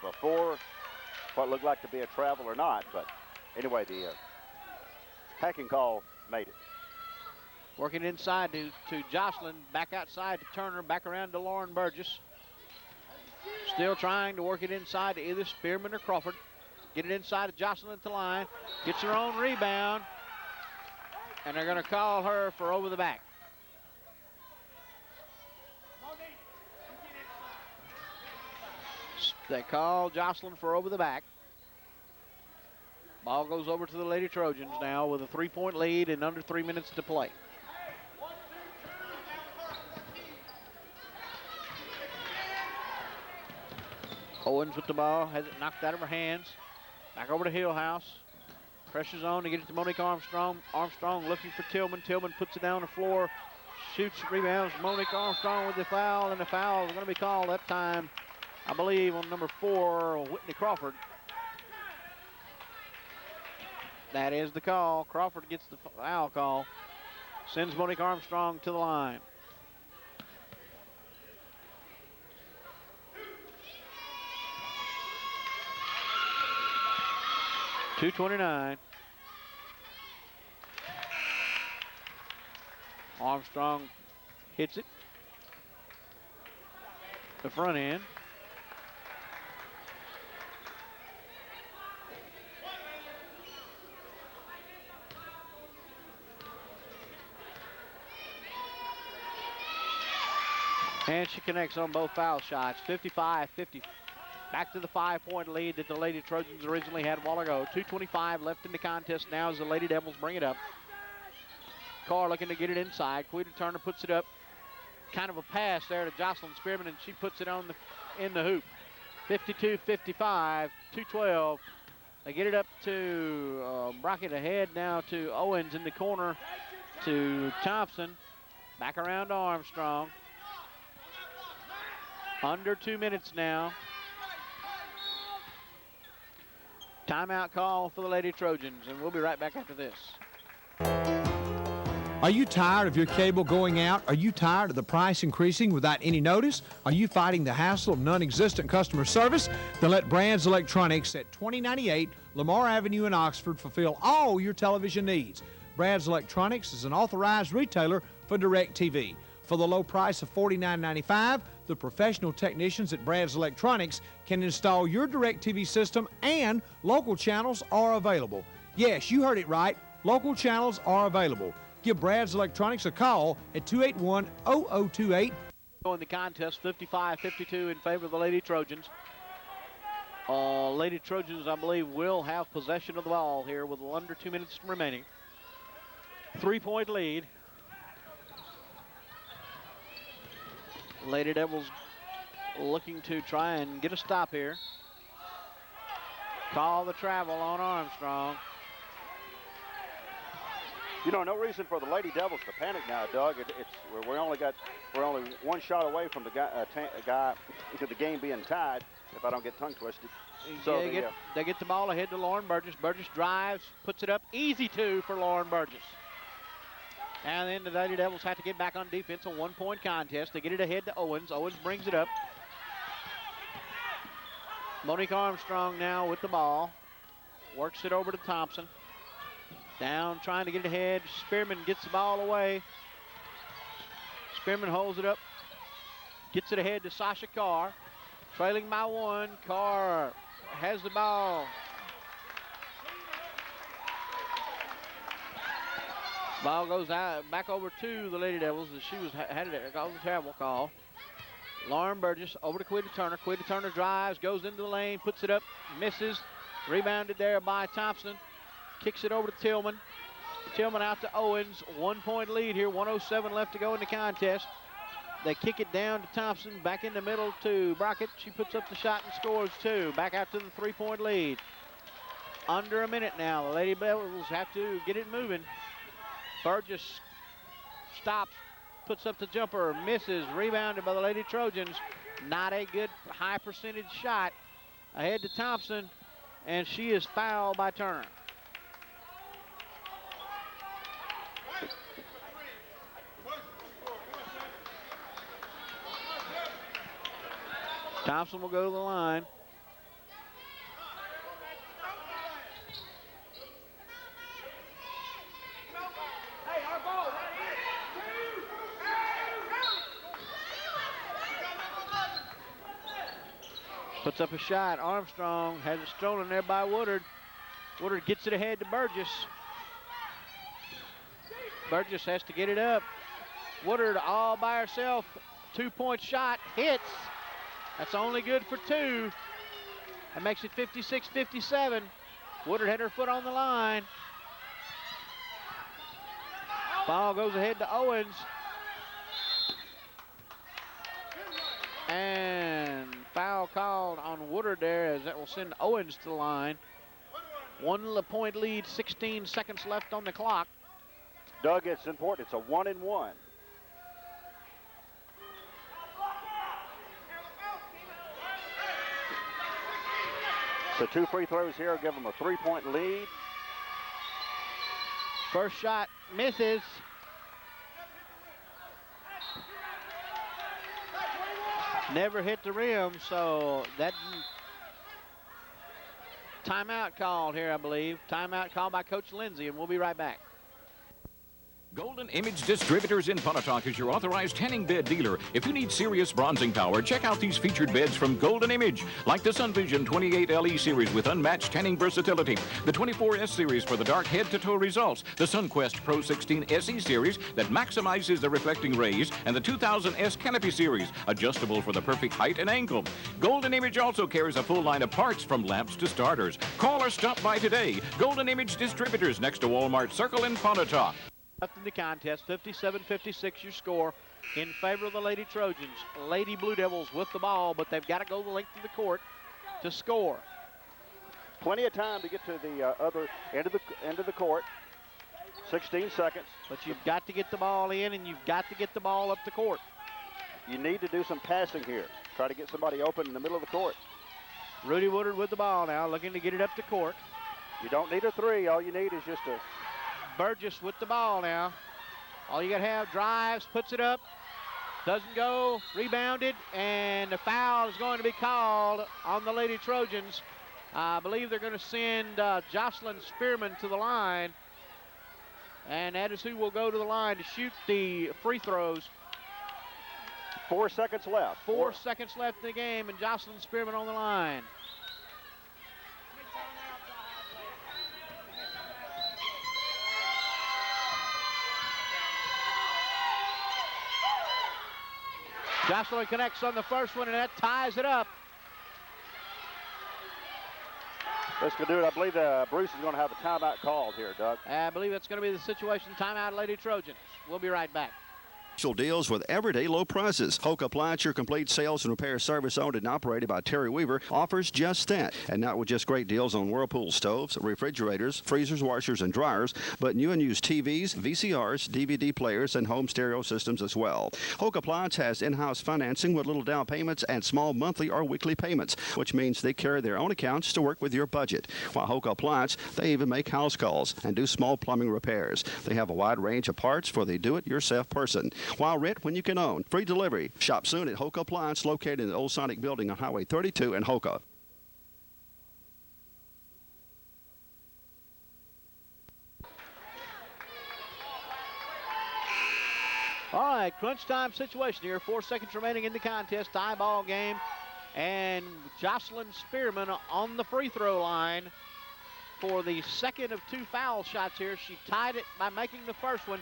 before what looked like to be a travel or not, but anyway, the hacking call made it. Working inside to Jocelyn, back outside to Turner, back around to Lauren Burgess. Still trying to work it inside to either Spearman or Crawford. Get it inside to Jocelyn at the line. Gets her own rebound, and they're going to call her for over the back. They call Jocelyn for over the back. Ball goes over to the Lady Trojans now with a 3-point lead and under 3 minutes to play. Owens with the ball, has it knocked out of her hands. Back over to Hillhouse. Pressure's on to get it to Monique Armstrong. Armstrong looking for Tillman. Tillman puts it down on the floor. Shoots, rebounds. Monique Armstrong with the foul, and the foul is going to be called that time, I believe, on number 4, Whitney Crawford. That is the call. Crawford gets the foul call. Sends Monique Armstrong to the line. .229. Armstrong hits it. The front end. And she connects on both foul shots. 55-50. Back to the 5-point lead that the Lady Trojans originally had a while ago. 2:25 left in the contest now as the Lady Devils bring it up. Carr looking to get it inside. Quita Turner puts it up. Kind of a pass there to Jocelyn Spearman, and she puts it on in the hoop. 52-55, 2:12. They get it up to Brockett ahead now to Owens in the corner to Thompson. Back around to Armstrong. Under 2 minutes now. Timeout call for the Lady Trojans, and we'll be right back after this. Are you tired of your cable going out? Are you tired of the price increasing without any notice? Are you fighting the hassle of non-existent customer service? Then let Brands Electronics at 2098 Lamar Avenue in Oxford fulfill all your television needs. Brands Electronics is an authorized retailer for DirecTV. For the low price of $49.95, the professional technicians at Brad's Electronics can install your DirecTV system, and local channels are available. Yes, you heard it right. Local channels are available. Give Brad's Electronics a call at 281-0028. In the contest, 55-52 in favor of the Lady Trojans. Lady Trojans, I believe, will have possession of the ball here with under 2 minutes remaining. 3-point lead. Lady Devils looking to try and get a stop here. Call the travel on Armstrong. You know, no reason for the Lady Devils to panic now, Doug. We're only one shot away from the the game being tied. If I don't get tongue twisted. So they get the ball ahead to Lauren Burgess. Burgess drives, puts it up, easy two for Lauren Burgess. And then the Lady Devils have to get back on defense, a 1-point contest. They get it ahead to Owens. Owens brings it up. Monique Armstrong now with the ball. Works it over to Thompson. Down, trying to get it ahead. Spearman gets the ball away. Spearman holds it up. Gets it ahead to Sasha Carr. Trailing by one. Carr has the ball. Ball goes out, back over to the Lady Devils as she had a travel call. Lauren Burgess over to Quiddy Turner. Quiddy Turner drives, goes into the lane, puts it up, misses. Rebounded there by Thompson. Kicks it over to Tillman. Tillman out to Owens. 1-point lead here. 1:07 left to go in the contest. They kick it down to Thompson. Back in the middle to Brockett. She puts up the shot and scores two. Back out to the 3-point lead. Under a minute now. The Lady Devils have to get it moving. Burgess stops, puts up the jumper, misses. Rebounded by the Lady Trojans. Not a good high percentage shot. Ahead to Thompson, and she is fouled by Turner. Thompson will go to the line. Puts up a shot. Armstrong has it stolen there by Woodard. Woodard gets it ahead to Burgess. Burgess has to get it up. Woodard all by herself. 2-point shot. Hits. That's only good for two. That makes it 56-57. Woodard had her foot on the line. Ball goes ahead to Owens. And foul called on Woodard there, as that will send Owens to the line. 1-point lead, 16 seconds left on the clock. Doug, it's important. It's a 1-and-1. So 2 free throws here will give them a 3-point lead. First shot misses. Never hit the rim, so that timeout called here, I believe. Timeout called by Coach Lindsay, and we'll be right back. Golden Image Distributors in Pontotoc is your authorized tanning bed dealer. If you need serious bronzing power, check out these featured beds from Golden Image, like the Sunvision 28 LE series with unmatched tanning versatility, the 24S series for the dark head-to-toe results, the Sunquest Pro 16 SE series that maximizes the reflecting rays, and the 2000S Canopy series, adjustable for the perfect height and angle. Golden Image also carries a full line of parts from lamps to starters. Call or stop by today. Golden Image Distributors next to Walmart Circle in Pontotoc. Left in the contest, 57-56 your score in favor of the Lady Trojans. Lady Blue Devils with the ball, but they've got to go the length of the court to score. Plenty of time to get to the other end of the court. 16 seconds. But you've got to get the ball in, and you've got to get the ball up the court. You need to do some passing here. Try to get somebody open in the middle of the court. Rudy Woodard with the ball now, looking to get it up the court. You don't need a three. All you need is just a... Burgess with the ball now. All you got to have, drives, puts it up, doesn't go, rebounded, and the foul is going to be called on the Lady Trojans. I believe they're going to send Jocelyn Spearman to the line, and that is who will go to the line to shoot the free throws 4 seconds left. 4 seconds left in the game, and Jocelyn Spearman on the line. Jocelyn connects on the first one, and that ties it up. That's going to do it. I believe Bruce is going to have a timeout called here, Doug. I believe that's going to be the situation. Timeout, Lady Trojans. We'll be right back. Special deals with everyday low prices. Hoke Appliance, your complete sales and repair service owned and operated by Terry Weaver, offers just that. And not with just great deals on Whirlpool stoves, refrigerators, freezers, washers, and dryers, but new and used TVs, VCRs, DVD players, and home stereo systems as well. Hoke Appliance has in-house financing with little down payments and small monthly or weekly payments, which means they carry their own accounts to work with your budget. While Hoke Appliance, they even make house calls and do small plumbing repairs. They have a wide range of parts for the do-it-yourself person. Why rent when you can own? Free delivery. Shop soon at Hoke Appliance, located in the Old Sonic Building on Highway 32 in Hoka. All right, crunch time situation here. 4 seconds remaining in the contest. Tie ball game. And Jocelyn Spearman on the free throw line for the second of 2 foul shots here. She tied it by making the first one.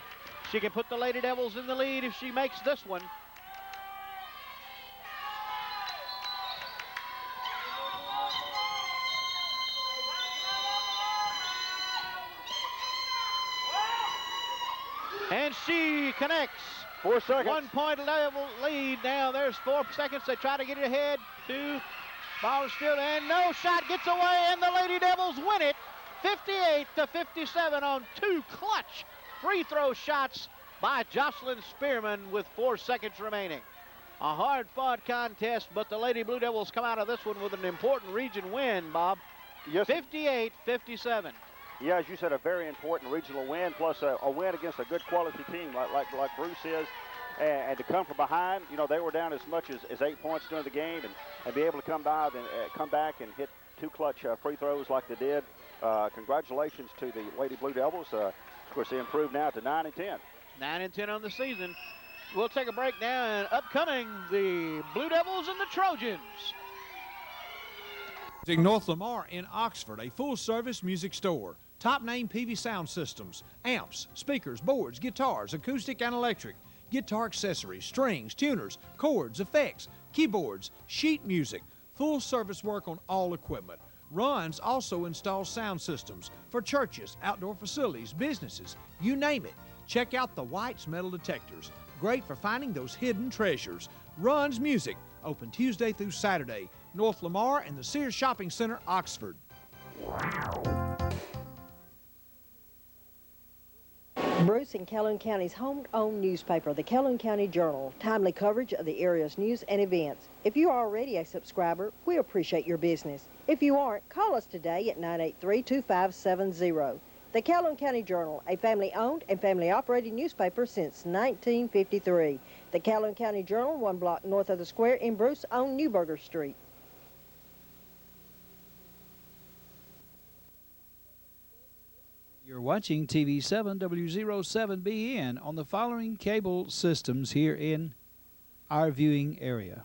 She can put the Lady Devils in the lead if she makes this one. And she connects. 4 seconds. 1 point level lead now. There's 4 seconds. They try to get it ahead. 2. Ball is still in. No shot gets away, and the Lady Devils win it. 58-57 on 2 clutch free throw shots by Jocelyn Spearman with 4 seconds remaining. A hard-fought contest, but the Lady Blue Devils come out of this one with an important region win, Bob. Yes. 58-57. Yeah, as you said, a very important regional win, plus a win against a good quality team like Bruce is. And to come from behind, you know, they were down as much as 8 points during the game, and be able to come back and hit 2 clutch free throws like they did. Congratulations to the Lady Blue Devils. Of course, they improved now to 9-10. 9-10 on the season. We'll take a break now, and upcoming, the Blue Devils and the Trojans. North Lamar in Oxford, a full-service music store. Top-name PV sound systems, amps, speakers, boards, guitars, acoustic and electric, guitar accessories, strings, tuners, chords, effects, keyboards, sheet music, full-service work on all equipment. Runs also installs sound systems for churches, outdoor facilities, businesses, you name it. Check out the White's metal detectors. Great for finding those hidden treasures. Runs Music, open Tuesday through Saturday. North Lamar and the Sears Shopping Center, Oxford. Bruce and Calhoun County's home-owned newspaper, the Calhoun County Journal. Timely coverage of the area's news and events. If you are already a subscriber, we appreciate your business. If you aren't, call us today at 983-2570. The Calhoun County Journal, a family-owned and family-operated newspaper since 1953. The Calhoun County Journal, 1 block north of the square in Bruce on Newburger Street. You're watching TV7 W07BN on the following cable systems here in our viewing area.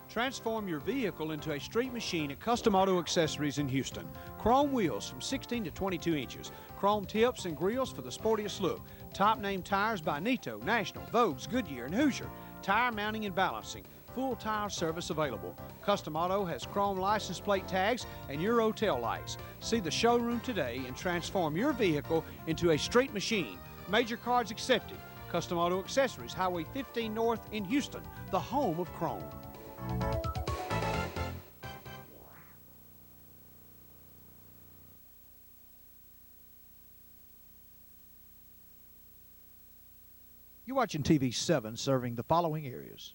Transform your vehicle into a street machine at Custom Auto Accessories in Houston. Chrome wheels from 16 to 22 inches. Chrome tips and grills for the sportiest look. Top name tires by Nito, National, Vogues, Goodyear, and Hoosier. Tire mounting and balancing. Full tire service available. Custom Auto has chrome license plate tags and Euro tail lights. See the showroom today and transform your vehicle into a street machine. Major cards accepted. Custom Auto Accessories, Highway 15 North in Houston, the home of chrome. You're watching TV7 serving the following areas.